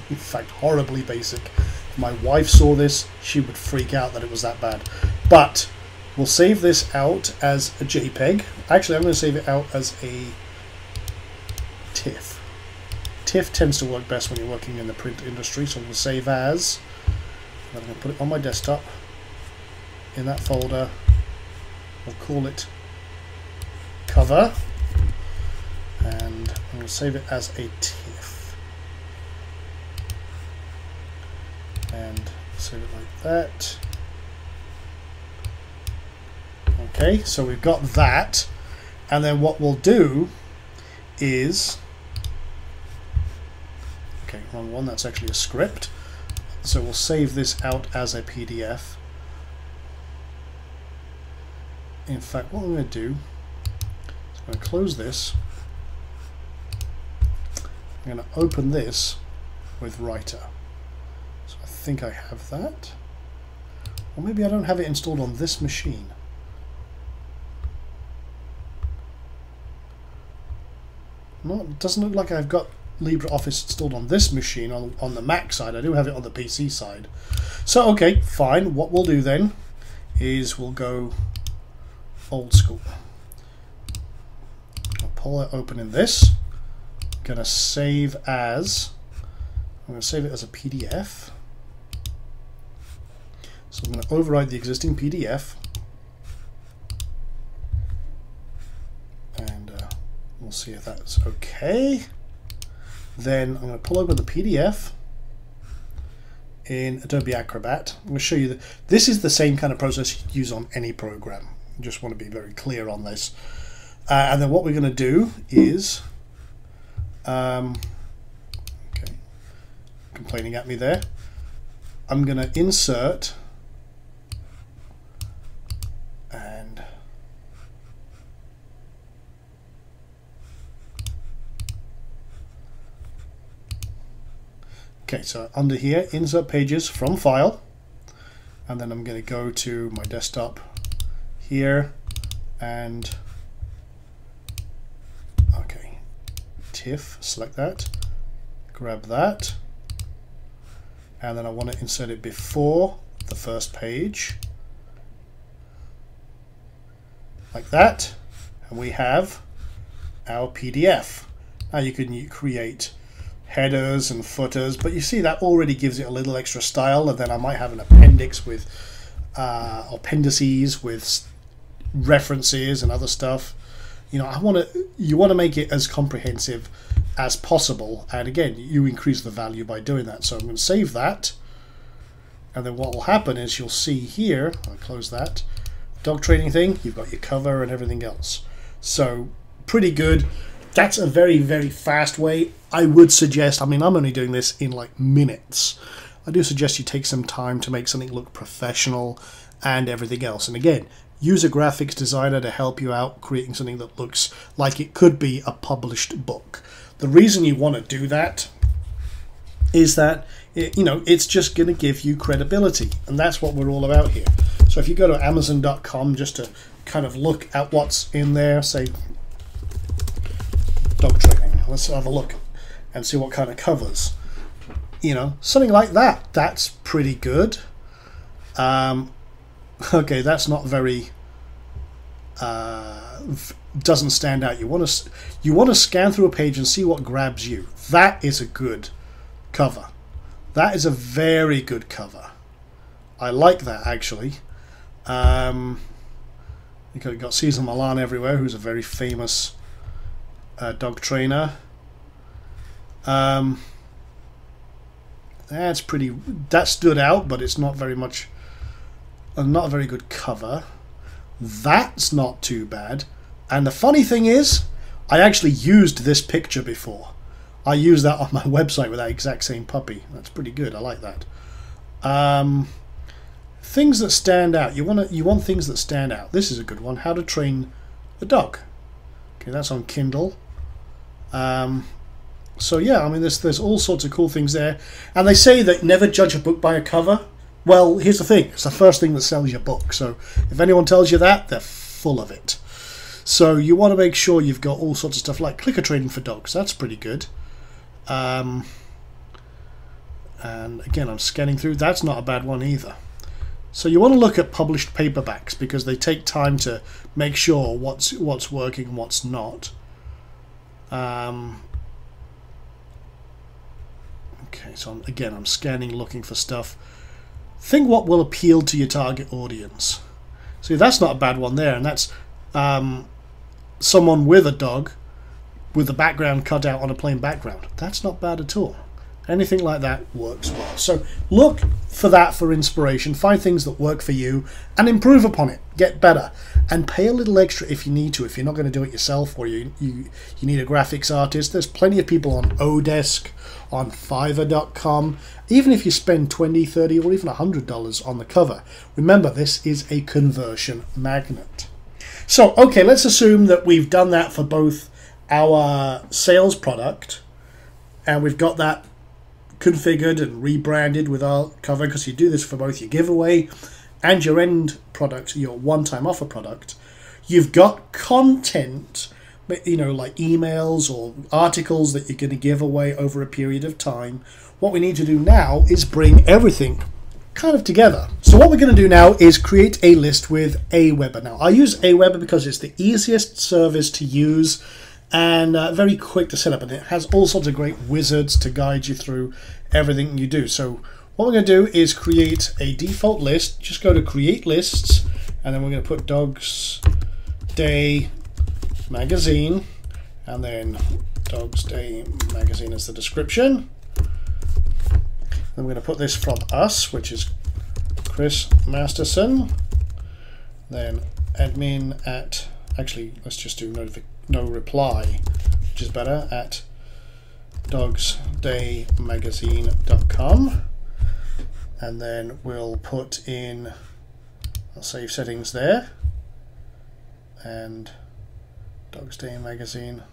In fact, horribly basic. If my wife saw this, she would freak out that it was that bad. But we'll save this out as a JPEG. Actually, I'm going to save it out as a TIFF. TIFF tends to work best when you're working in the print industry, so I'm going to save as. I'm going to put it on my desktop in that folder. We'll call it cover, and I'm going to save it as a TIFF. And and save it like that. Okay, so we've got that, and then what we'll do is, okay, wrong one, that's actually a script. So we'll save this out as a PDF. In fact, what I'm going to do is I'm going to close this. I'm going to open this with Writer. So I think I have that. Or maybe I don't have it installed on this machine. No, it doesn't look like I've got LibreOffice installed on this machine, on the Mac side. I do have it on the PC side. So, okay, fine. What we'll do then is we'll go old school. I'll pull it open in this. I'm going to save as, I'm going to save it as a PDF. So I'm going to override the existing PDF. And we'll see if that's okay. Then I'm going to pull open the PDF in Adobe Acrobat. I'm going to show you that this is the same kind of process you use on any program. I just want to be very clear on this. And then what we're going to do is, okay, complaining at me there. I'm going to insert and okay, so under here, insert pages from file, and then I'm going to go to my desktop here and okay, TIFF, select that, grab that, and then I want to insert it before the first page, like that, and we have our PDF. Now you can create headers and footers, but you see that already gives it a little extra style, and then I might have an appendix with appendices with references and other stuff. You know, you want to make it as comprehensive as possible, and again, you increase the value by doing that. So I'm going to save that, and then what will happen is you'll see here, I'll close that dog training thing, you've got your cover and everything else. So pretty good. That's a very, very fast way. I would suggest, I mean, I'm only doing this in like minutes. I do suggest you take some time to make something look professional and everything else. And again, use a graphics designer to help you out creating something that looks like it could be a published book. The reason you want to do that is that, you know, it's just going to give you credibility. And that's what we're all about here. So if you go to Amazon.com just to kind of look at what's in there, say, dog training. Let's have a look and see what kind of covers. You know, something like that. That's pretty good. Okay, that's not very. Doesn't stand out. You want to scan through a page and see what grabs you. That is a good cover. That is a very good cover. I like that actually. You've got Cesar Millan everywhere, who's a very famous dog trainer. That's pretty. That stood out, but it's not very much. Not a very good cover. That's not too bad. And the funny thing is, I actually used this picture before. I used that on my website with that exact same puppy. That's pretty good. I like that. Things that stand out. You want things that stand out. This is a good one. How to train a dog. Okay, that's on Kindle. So yeah, I mean, there's all sorts of cool things there. And they say that never judge a book by a cover. Well, here's the thing. It's the first thing that sells your book. So if anyone tells you that, they're full of it. So you want to make sure you've got all sorts of stuff like clicker training for dogs. That's pretty good. And again, I'm scanning through. That's not a bad one either. So you want to look at published paperbacks because they take time to make sure what's working and what's not. Okay, so again, I'm scanning, looking for stuff. Think what will appeal to your target audience. See, that's not a bad one there, and that's someone with a dog with the background cut out on a plain background. That's not bad at all. Anything like that works well. So look for that for inspiration. Find things that work for you and improve upon it. Get better. And pay a little extra if you need to. If you're not going to do it yourself, or you need a graphics artist, there's plenty of people on Odesk, on Fiverr.com. Even if you spend $20, $30, or even $100 on the cover. Remember, this is a conversion magnet. So, okay, let's assume that we've done that for both our sales product, and we've got that configured and rebranded with our cover, because you do this for both your giveaway and your end product, your one-time offer product. You've got content, you know, like emails or articles that you're going to give away over a period of time. What we need to do now is bring everything kind of together. So what we're going to do now is create a list with Aweber. Now, I use Aweber because it's the easiest service to use and very quick to set up, and it has all sorts of great wizards to guide you through everything you do. So what we're going to do is create a default list. Just go to create lists, and then we're going to put Dogs Day Magazine, and then Dogs Day Magazine as the description. Then we're going to put this from us, which is Chris Masterson. Then admin at, actually let's just do no reply, which is better, at dogsdaymagazine.com. And then we'll put in, I'll save settings there, and Dogs Day Magazine.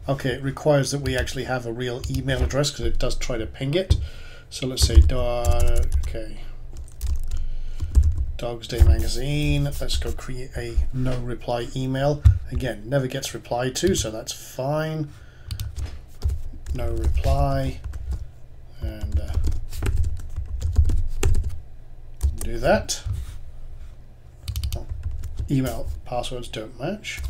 Okay, it requires that we actually have a real email address because it does try to ping it. So let's say Dogs Day Magazine. Let's go create a no reply email. Again, never gets replied to, so that's fine. No reply, and do that. Oh, email passwords don't match.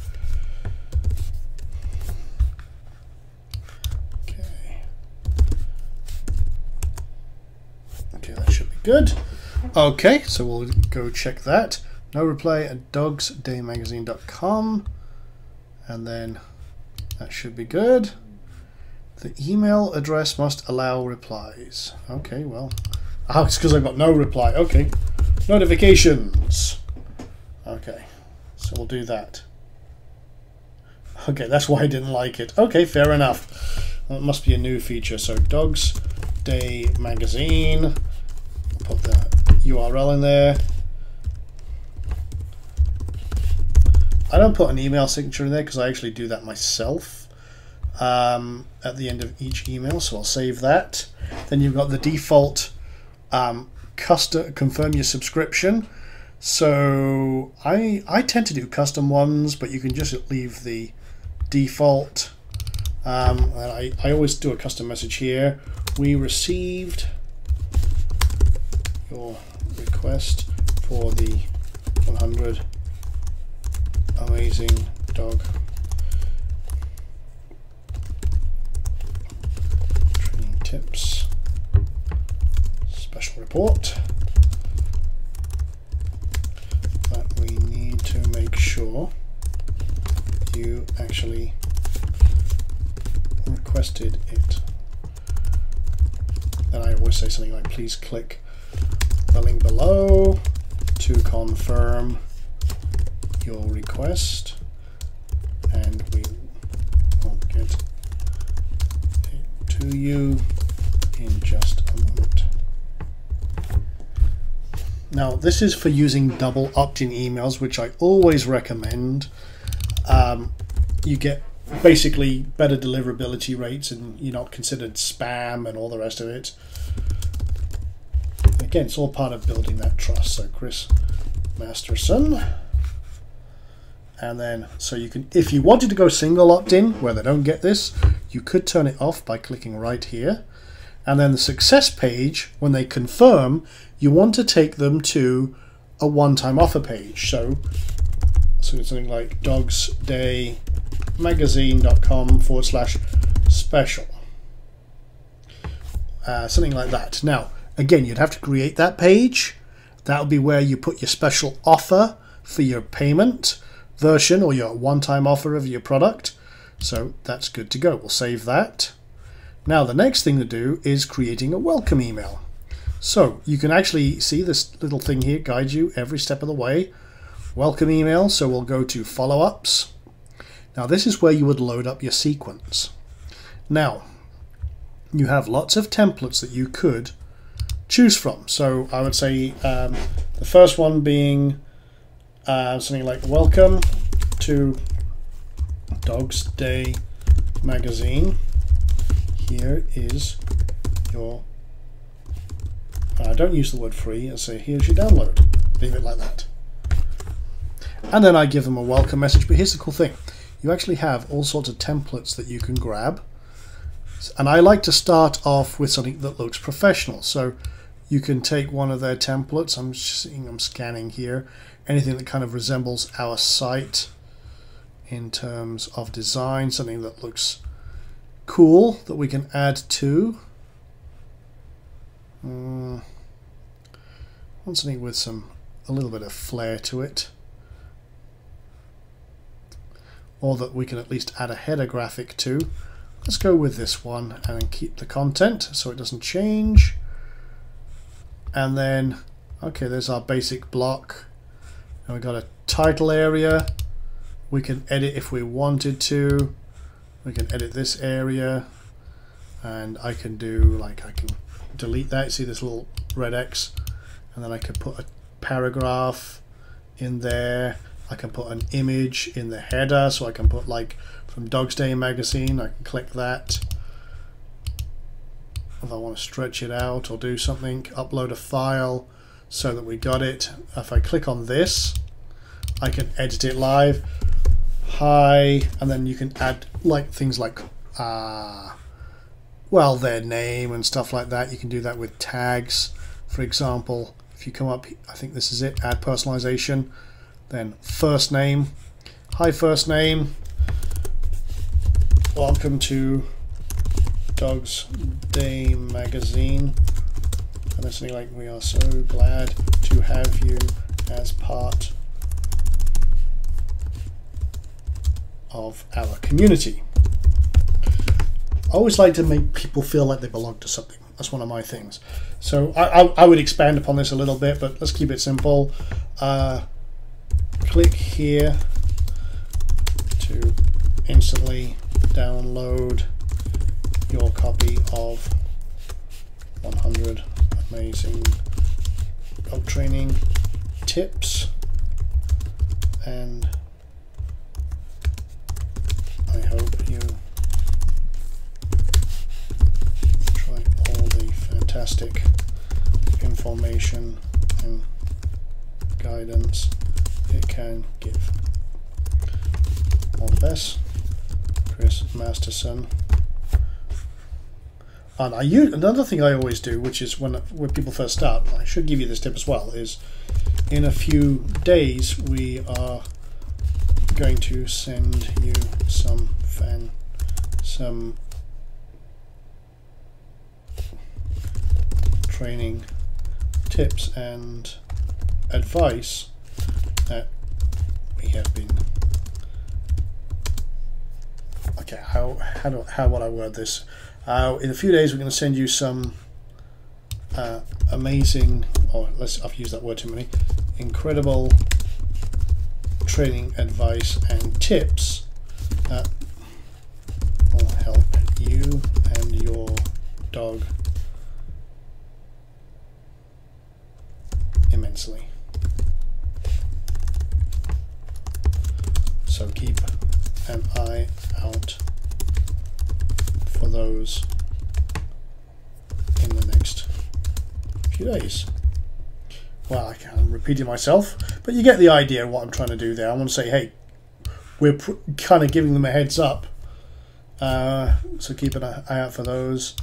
Okay, that should be good. Okay, so we'll go check that. No reply at dogsdaymagazine.com, and then that should be good. The email address must allow replies. Okay, well, oh, it's because I've got no reply. Okay, notifications. Okay, so we'll do that. Okay, that's why I didn't like it. Okay, fair enough. Well, it must be a new feature. So Dogs Day Magazine. Put the URL in there. I don't put an email signature in there because I actually do that myself at the end of each email, so I'll save that. Then you've got the default custom confirm your subscription. So I tend to do custom ones, but you can just leave the default. And I always do a custom message here. We received your request for the 100 amazing dog training tips special report. But we need to make sure you actually requested it. Then I always say something like, please click the link below to confirm your request, and we will get it to you in just a moment. Now, this is for using double opt-in emails, which I always recommend. You get basically better deliverability rates, and you're not considered spam and all the rest of it. Again, it's all part of building that trust. So Chris Masterson. And then, so you can, if you wanted to go single opt-in where they don't get this, you could turn it off by clicking right here. And then the success page, when they confirm, you want to take them to a one-time offer page. So it's something like dogsdaymagazine.com/special. Something like that. Now, again, you'd have to create that page. That'll be where you put your special offer for your payment version or your one-time offer of your product. So that's good to go. We'll save that. Now the next thing to do is creating a welcome email. So you can actually see this little thing here guides you every step of the way. Welcome email, so we'll go to follow-ups. Now this is where you would load up your sequence. Now you have lots of templates that you could choose from. So I would say the first one being something like welcome to Dogs Day magazine. Here is your don't use the word free. I say here's your download. Leave it like that. And then I give them a welcome message. But here's the cool thing. You actually have all sorts of templates that you can grab. And I like to start off with something that looks professional. So you can take one of their templates. I'm scanning here. Anything that kind of resembles our site in terms of design. Something that looks cool that we can add to. Want something with a little bit of flair to it, or that we can at least add a header graphic to. Let's go with this one and then keep the content so it doesn't change. And then, okay, there's our basic block, and we've got a title area. We can edit if we wanted to. We can edit this area, and I can do I can delete that. See this little red X, and then I can put a paragraph in there. I can put an image in the header, so I can put from Dogs Day magazine. I can click that. If I want to stretch it out or do something, upload a file so that we got it. If I click on this, I can edit it live. Hi, and then you can add things like well, their name and stuff like that. You can do that with tags. For example, if you come up, I think this is it, add personalization, then first name. Hi, first name. Welcome to Dogs Day magazine. And there's something like, we are so glad to have you as part of our community. I always like to make people feel like they belong to something. That's one of my things. So I would expand upon this a little bit, but let's keep it simple. Click here to instantly download your copy of 100 amazing dog training tips, and I hope you try all the fantastic information and guidance it can give. All the best, Chris Masterson. And another thing I always do, which is when people first start, I should give you this tip as well, is in a few days we are going to send you some training tips and advice that we have been. Okay, how would I word this? In a few days we're going to send you some amazing, or I've used that word too many, incredible training advice and tips that will help you and your dog immensely. So keep an eye out for those in the next few days. Well, I'm repeating myself, but you get the idea of what I'm trying to do there. I want to say, hey, we're kind of giving them a heads up. So keep an eye out for those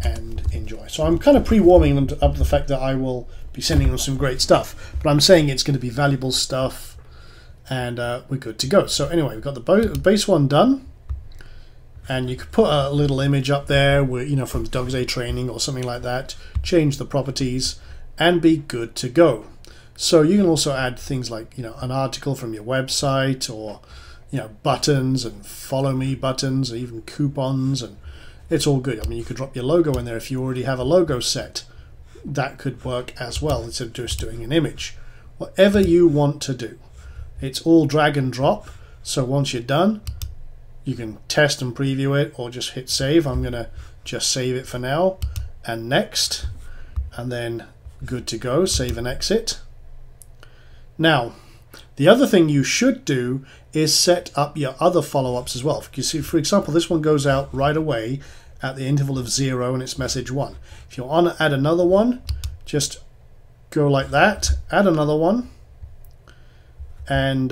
and enjoy. So I'm kind of pre-warming them up to the fact that I will be sending them some great stuff, but I'm saying it's going to be valuable stuff, and we're good to go. So anyway, we've got the base one done, and you could put a little image up there where, you know, from Dogs Day training or something like that, change the properties and be good to go. So you can also add things like, you know, an article from your website, or, you know, buttons and follow me buttons, or even coupons, and, it's all good. I mean, you could drop your logo in there if you already have a logo set. That could work as well instead of just doing an image. Whatever you want to do. It's all drag and drop. So once you're done, you can test and preview it or just hit save. I'm going to just save it for now. And next. And then good to go. Save and exit. Now, the other thing you should do is set up your other follow-ups as well. You see, for example, this one goes out right away at the interval of 0 and it's message 1. If you want to add another one, just go like that, add another one, and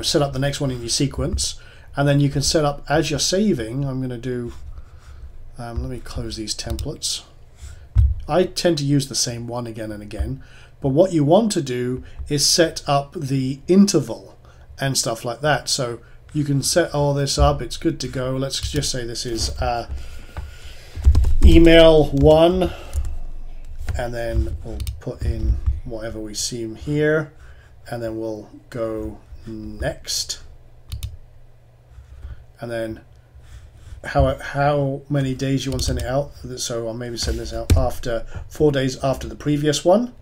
set up the next one in your sequence. And then you can set up as you're saving. I'm going to do, let me close these templates. I tend to use the same one again and again. But what you want to do is set up the interval and stuff like that. So you can set all this up. It's good to go. Let's just say this is email 1, and then we'll put in whatever we see here, and then we'll go next. And then how many days you want to send it out. So I'll maybe send this out after 4 days after the previous one.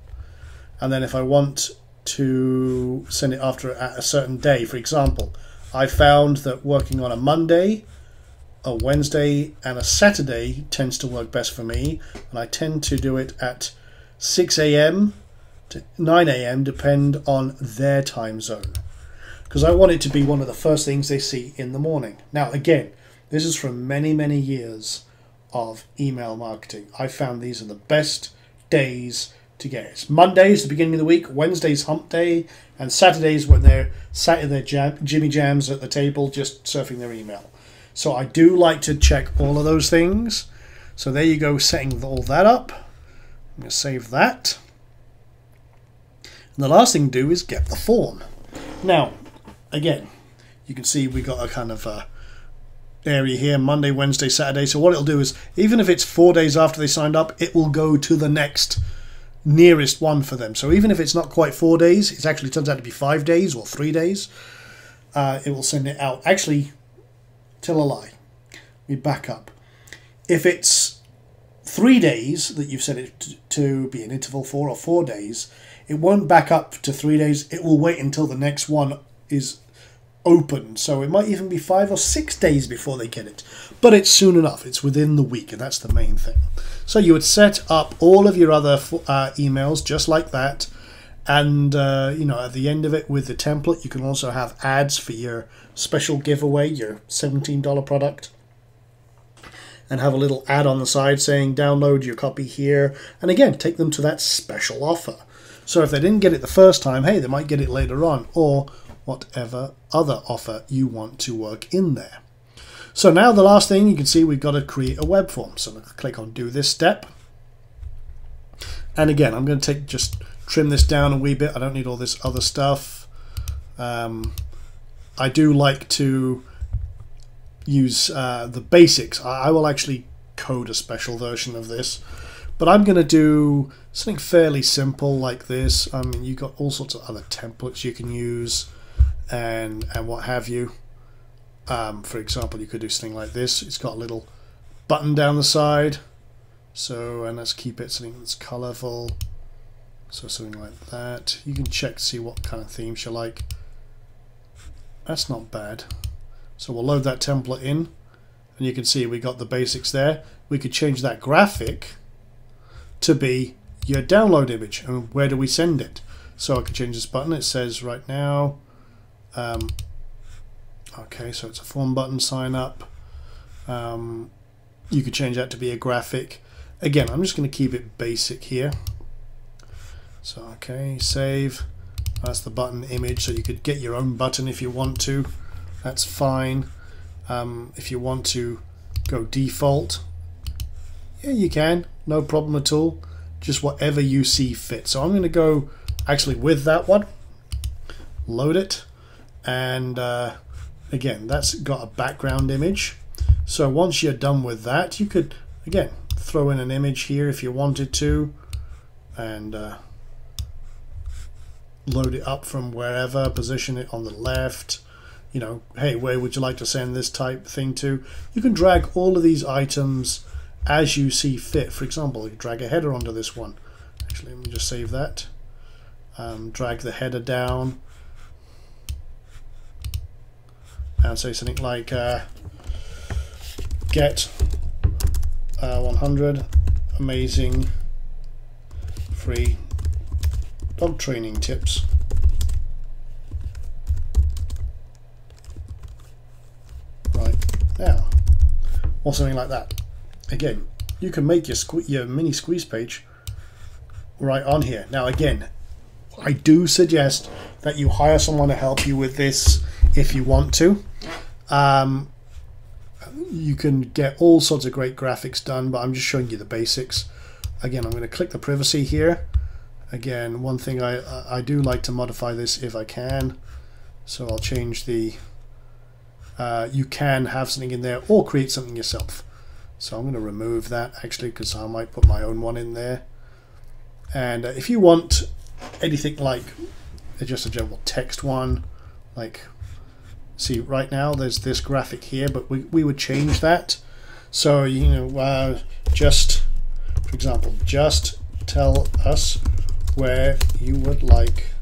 And then if I want to send it after at a certain day, for example, I found that working on a Monday, a Wednesday, and a Saturday tends to work best for me. And I tend to do it at 6 AM to 9 AM, depend on their time zone. Because I want it to be one of the first things they see in the morning. Now, again, this is from many, many years of email marketing. I found these are the best days to get. It's Mondays, the beginning of the week, Wednesday's hump day, and Saturdays when they're sat in their jimmy jams at the table just surfing their email. So I do like to check all of those things. So there you go, setting all that up. I'm going to save that. And the last thing to do is get the form. Now, again, you can see we got a kind of area here, Monday, Wednesday, Saturday. So what it'll do is, even if it's 4 days after they signed up, it will go to the next nearest one for them. So even if it's not quite 4 days, it actually turns out to be 5 days or 3 days, it will send it out. Actually, tell a lie. We back up. If it's 3 days that you've set it to be an interval for, or 4 days, it won't back up to 3 days. It will wait until the next one is open. So it might even be 5 or 6 days before they get it. But it's soon enough. It's within the week, and that's the main thing. So you would set up all of your other emails just like that. And, at the end of it with the template, you can also have ads for your special giveaway, your $17 product. And have a little ad on the side saying download your copy here. And again, take them to that special offer. So if they didn't get it the first time, hey, they might get it later on, or whatever other offer you want to work in there. So now the last thing, you can see we've got to create a web form. So I'm going to click on do this step. And again, I'm going to just trim this down a wee bit. I don't need all this other stuff. I do like to use the basics. I will actually code a special version of this. But I'm going to do something fairly simple like this. I mean, you've got all sorts of other templates you can use and what have you. For example, you could do something like this. It's got a little button down the side. So, and let's keep it something that's colorful. So something like that. You can check to see what kind of themes you like. That's not bad. So we'll load that template in. And you can see we got the basics there. We could change that graphic to be your download image. And where do we send it? So I can change this button. It says right now, okay, so it's a form button, sign up. You could change that to be a graphic. Again, I'm just going to keep it basic here. So, okay, save. That's the button image. So you could get your own button if you want to. That's fine. If you want to go default, yeah, you can. No problem at all. Just whatever you see fit. So I'm going to go actually with that one. Load it. And again, that's got a background image. So once you're done with that, you could, again, throw in an image here if you wanted to. And load it up from wherever, position it on the left. you know, hey, where would you like to send this type thing to? You can drag all of these items as you see fit. For example, you drag a header onto this one. Actually, let me just save that. Drag the header down and say something like get 100 amazing free dog training tips. Right now, or something like that. Again, you can make your mini squeeze page right on here. Now again, I do suggest that you hire someone to help you with this if you want to. You can get all sorts of great graphics done, but I'm just showing you the basics. Again, I'm going to click the privacy here. Again, one thing I do like to modify this if I can. So I'll change the you can have something in there or create something yourself. So I'm going to remove that actually, because I might put my own one in there. And if you want anything like just a general text one, like, see right now there's this graphic here, but we would change that. So, you know, just, for example, just tell us where you would like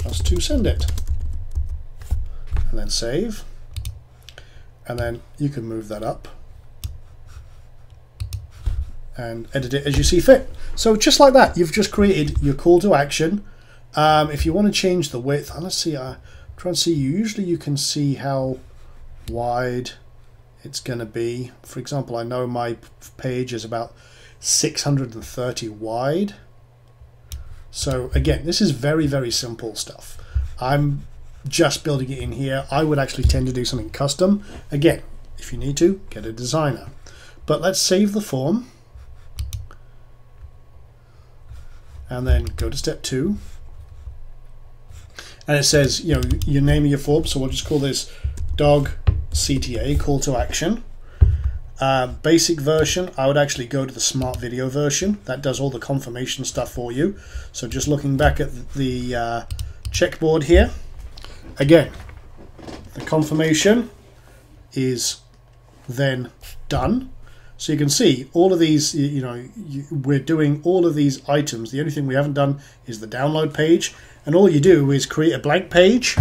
us to send it. And then save. And then you can move that up and edit it as you see fit. So just like that, you've just created your call to action. If you want to change the width, let's see, try and see, usually you can see how wide it's going to be. For example, I know my page is about 630 wide. So again, this is very, very simple stuff. I'm just building it in here. I would actually tend to do something custom. Again, if you need to, get a designer. But let's save the form. And then go to step 2. And it says, you know, your name of your form. So we'll just call this dog CTA, call to action. Basic version, I would actually go to the smart video version. That does all the confirmation stuff for you. So just looking back at the checkboard here. Again, the confirmation is then done. So you can see all of these, you know, we're doing all of these items. The only thing we haven't done is the download page. And all you do is create a blank page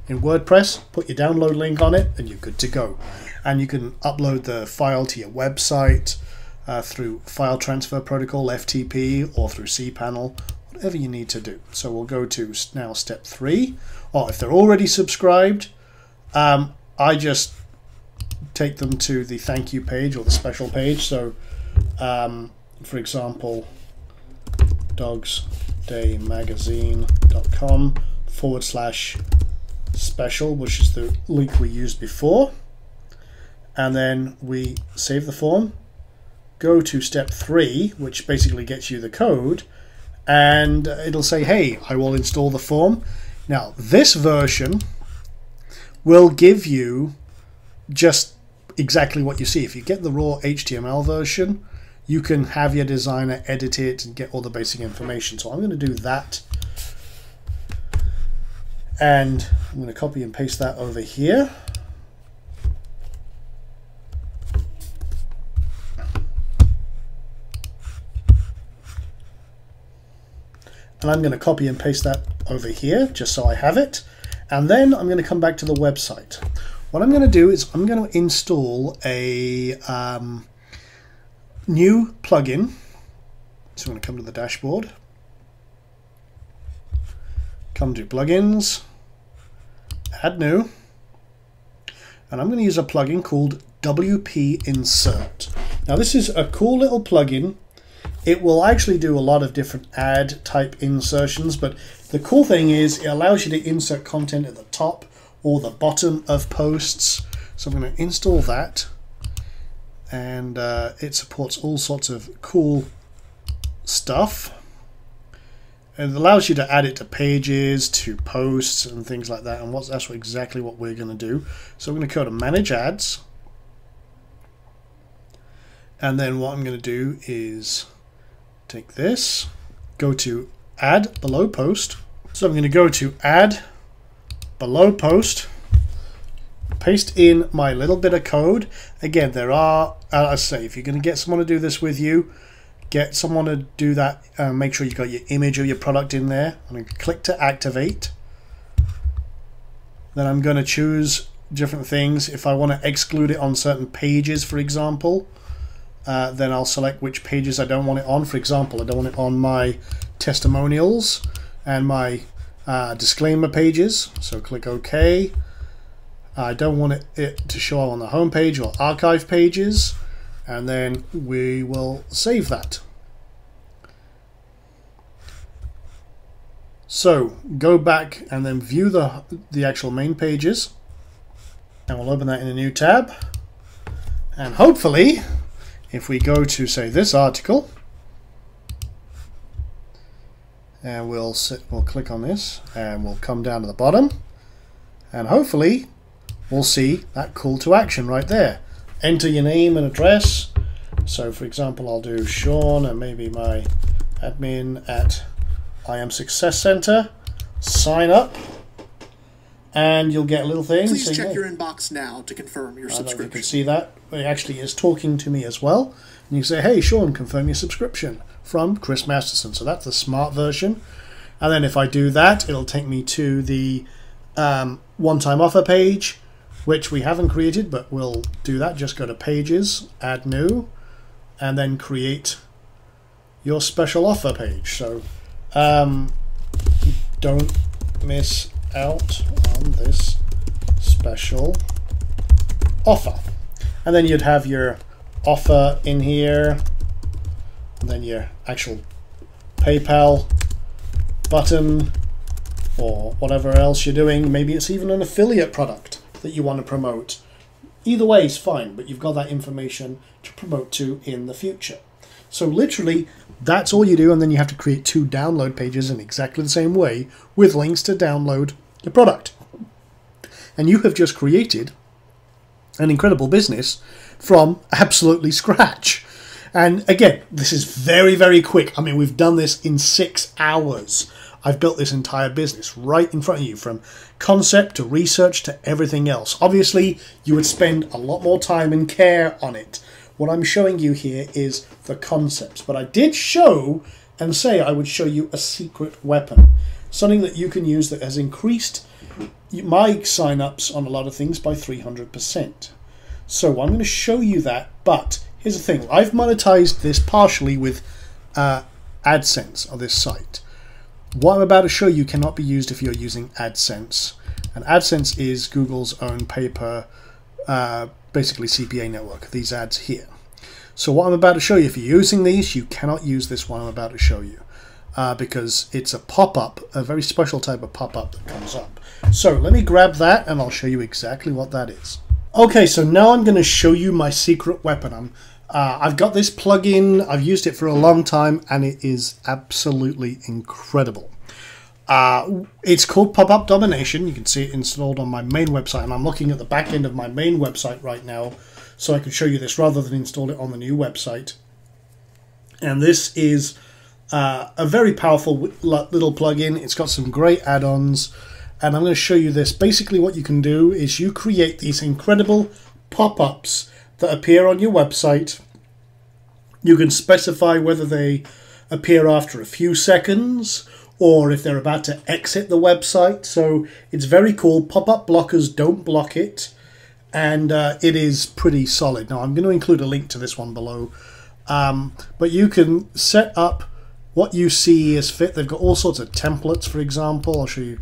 in WordPress, put your download link on it, and you're good to go. And you can upload the file to your website through File Transfer Protocol, FTP, or through cPanel, whatever you need to do. So we'll go to now step 3. Or if they're already subscribed, I just take them to the thank you page or the special page. So for example, dogsdaymagazine.com/special, which is the link we used before. And then we save the form, go to step 3, which basically gets you the code, and it'll say, hey, I will install the form. Now, this version will give you just exactly what you see. If you get the raw HTML version, you can have your designer edit it and get all the basic information. So I'm going to do that. And I'm going to copy and paste that over here. And I'm going to copy and paste that over here just so I have it. And then I'm going to come back to the website. What I'm going to do is I'm going to install a new plugin. So I'm going to come to the dashboard, come to plugins, add new, and I'm going to use a plugin called WP Insert. Now this is a cool little plugin. It will actually do a lot of different ad type insertions, but the cool thing is it allows you to insert content at the top or the bottom of posts. So I'm going to install that, and it supports all sorts of cool stuff. And it allows you to add it to pages, to posts and things like that, and that's exactly what we're going to do. So I'm going to go to manage ads, and then what I'm going to do is take this, go to add below post. So I'm going to go to add below post, paste in my little bit of code. Again, there are, as I say, if you're going to get someone to do this with you, get someone to do that. Make sure you've got your image of your product in there. I'm going to click to activate. Then I'm going to choose different things. If I want to exclude it on certain pages, for example, then I'll select which pages I don't want it on. For example, I don't want it on my testimonials and my disclaimer pages, so click OK. I don't want it to show on the home page or archive pages, and then we will save that. So go back and then view the actual main pages, and we'll open that in a new tab. And hopefully, if we go to, say, this article, and we'll click on this, and we'll come down to the bottom, and hopefully we'll see that call to action right there. Enter your name and address. So for example, I'll do Sean and maybe my admin at IM Success Center. Sign up, and you'll get a little thing. Please check your inbox now to confirm your subscription. You can see that it actually is talking to me as well. And you say, hey Sean, confirm your subscription from Chris Masterson. So that's the smart version. And then if I do that, it'll take me to the one-time offer page, which we haven't created, but we'll do that. Just go to Pages, Add New, and then create your special offer page. So don't miss out on this special offer. And then you'd have your offer in here, and then your actual PayPal button, or whatever else you're doing. Maybe it's even an affiliate product that you want to promote. Either way is fine, but you've got that information to promote to in the future. So literally, that's all you do, and then you have to create 2 download pages in exactly the same way with links to download your product. And you have just created an incredible business from absolutely scratch. And again, this is very, very quick. I mean, we've done this in 6 hours. I've built this entire business right in front of you, from concept to research to everything else. Obviously, you would spend a lot more time and care on it. What I'm showing you here is the concepts. But I did show and say I would show you a secret weapon, something that you can use that has increased my sign-ups on a lot of things by 300%. So I'm going to show you that, but here's the thing. I've monetized this partially with AdSense on this site. What I'm about to show you cannot be used if you're using AdSense. And AdSense is Google's own paper, basically CPA network, these ads here. So what I'm about to show you, if you're using these, you cannot use this one I'm about to show you. Because it's a pop-up, a very special type of pop-up that comes up. So let me grab that and I'll show you exactly what that is. Okay, so now I'm going to show you my secret weapon. I've got this plugin, I've used it for a long time, and it is absolutely incredible. It's called Pop-Up Domination. You can see it installed on my main website, and I'm looking at the back end of my main website right now, so I can show you this rather than install it on the new website. And this is a very powerful little plugin. It's got some great add-ons, and I'm going to show you this. Basically what you can do is you create these incredible pop-ups that appear on your website. You can specify whether they appear after a few seconds or if they're about to exit the website. So it's very cool. Pop-up blockers don't block it, and it is pretty solid. Now I'm going to include a link to this one below, but you can set up what you see as fit. They've got all sorts of templates, for example. I'll show you.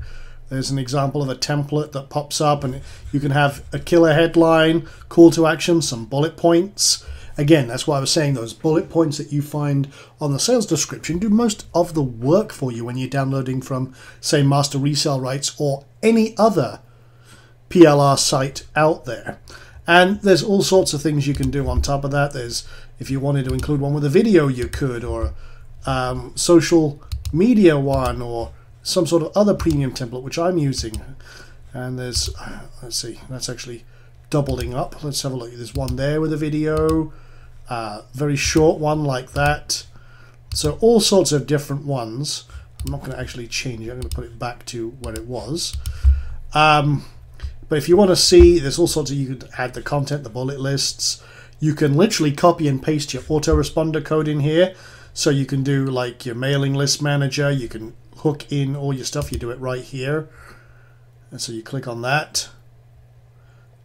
There's an example of a template that pops up, and you can have a killer headline, call to action, some bullet points. Again, that's why I was saying those bullet points that you find on the sales description do most of the work for you when you're downloading from, say, Master Resale Rights or any other PLR site out there. And there's all sorts of things you can do on top of that. There's, if you wanted to include one with a video, you could, or social media one, or some sort of other premium template, which I'm using. And there's, let's see, that's actually doubling up. Let's have a look. There's one there with a video, very short one like that. So all sorts of different ones. I'm not going to actually change it. I'm going to put it back to where it was. But if you want to see, there's all sorts of, you could add the content, the bullet lists. You can literally copy and paste your autoresponder code in here. So you can do like your mailing list manager. You can hook in all your stuff. You do it right here. And so you click on that.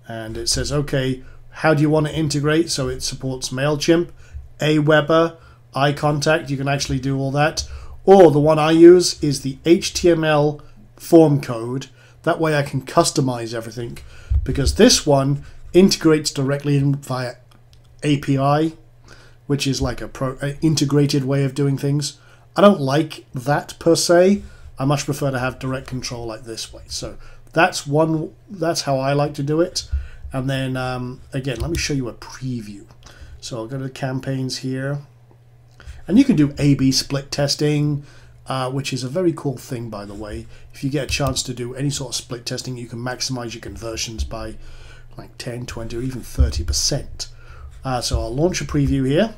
And it says, okay, how do you want to integrate? So it supports MailChimp, Aweber, iContact. You can actually do all that. Or the one I use is the HTML form code. That way I can customize everything, because this one integrates directly in via API, which is like a integrated way of doing things. I don't like that per se. I much prefer to have direct control like this way. So that's how I like to do it. And then again, let me show you a preview. So I'll go to the campaigns here, and you can do A/B split testing, which is a very cool thing, by the way. If you get a chance to do any sort of split testing, you can maximize your conversions by like 10, 20, or even 30%. So I'll launch a preview here,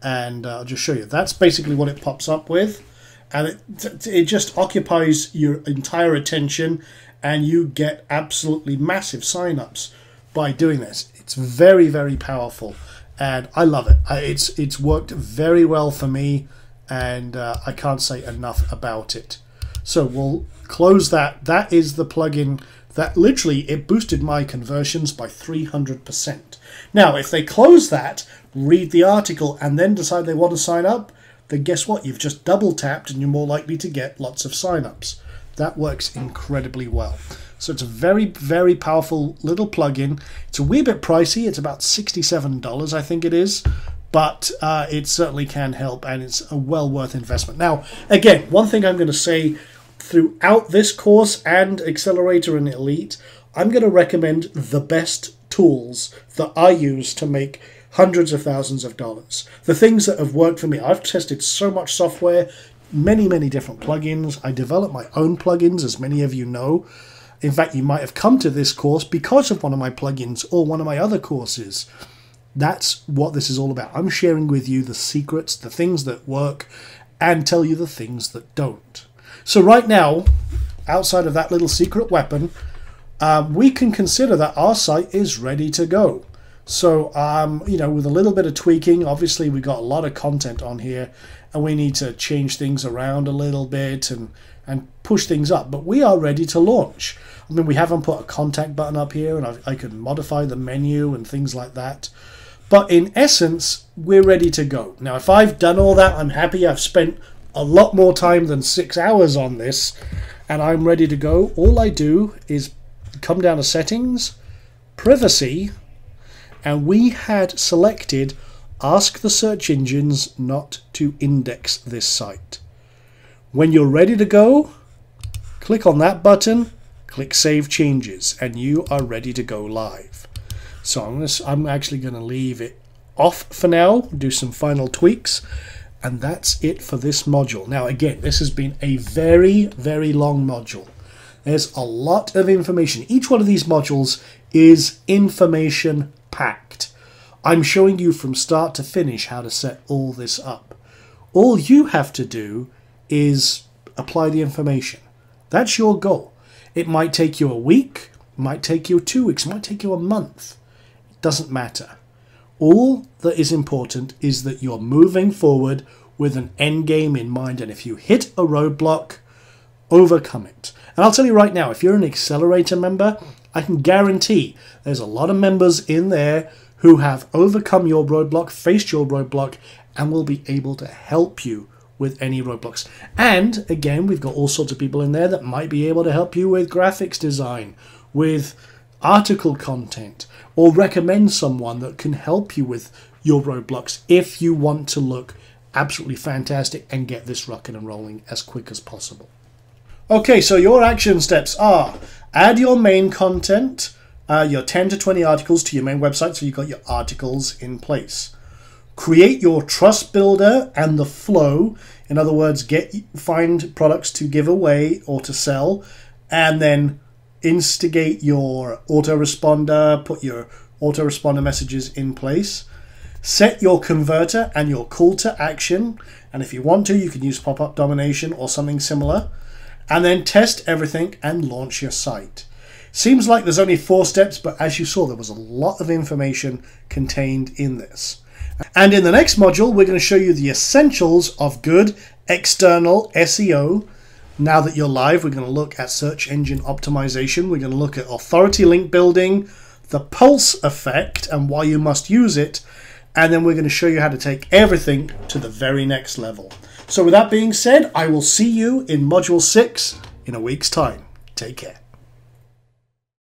and I'll just show you. That's basically what it pops up with, and it just occupies your entire attention, and you get absolutely massive signups by doing this. It's very, very powerful. And I love it. It's worked very well for me, and I can't say enough about it. So we'll close that. That is the plugin that literally it boosted my conversions by 300%. Now, if they close that, read the article, and then decide they want to sign up, then guess what? You've just double tapped, and you're more likely to get lots of signups. That works incredibly well. So it's a very, very powerful little plugin. It's a wee bit pricey. It's about $67, I think it is. But it certainly can help, and it's a well worth investment. Now, again, one thing I'm going to say throughout this course and Accelerator and Elite, I'm going to recommend the best tools that I use to make hundreds of thousands of dollars. The things that have worked for me. I've tested so much software, many, many different plugins. I develop my own plugins, as many of you know. In fact, you might have come to this course because of one of my plugins or one of my other courses. That's what this is all about. I'm sharing with you the secrets, the things that work, and tell you the things that don't. So right now, outside of that little secret weapon, we can consider that our site is ready to go. So, you know, with a little bit of tweaking, obviously we got a lot of content on here, and we need to change things around a little bit and push things up. But we are ready to launch. I mean, we haven't put a contact button up here, and I can modify the menu and things like that. But in essence, we're ready to go. Now, if I've done all that, I'm happy. I've spent a lot more time than 6 hours on this, and I'm ready to go. All I do is come down to Settings, Privacy, and we had selected Ask the search engines not to index this site. When you're ready to go, click on that button, click Save Changes, and you are ready to go live. So I'm actually going to leave it off for now, do some final tweaks, and that's it for this module. Now again, this has been a very, very long module. There's a lot of information. Each one of these modules is information packed. I'm showing you from start to finish how to set all this up. All you have to do is apply the information. That's your goal. It might take you a week, it might take you 2 weeks, it might take you a month. It doesn't matter. All that is important is that you're moving forward with an end game in mind, and if you hit a roadblock, overcome it. And I'll tell you right now, if you're an Accelerator member, I can guarantee there's a lot of members in there who have overcome your roadblock, faced your roadblock, and will be able to help you with any roadblocks. And again, we've got all sorts of people in there that might be able to help you with graphics design, with article content, or recommend someone that can help you with your roadblocks if you want to look absolutely fantastic and get this rocking and rolling as quick as possible. Okay, so your action steps are: add your main content, your 10 to 20 articles to your main website, so you've got your articles in place. Create your trust builder and the flow. In other words, find products to give away or to sell, and then instigate your autoresponder, put your autoresponder messages in place. Set your converter and your call to action, and if you want to, you can use pop-up domination or something similar. and then test everything and launch your site. Seems like there's only 4 steps, but as you saw, there was a lot of information contained in this. And in the next module, we're going to show you the essentials of good external SEO. Now that you're live, we're going to look at search engine optimization. We're going to look at authority link building, the pulse effect and why you must use it. And then we're going to show you how to take everything to the very next level. So with that being said, I will see you in module 6 in a week's time. Take care.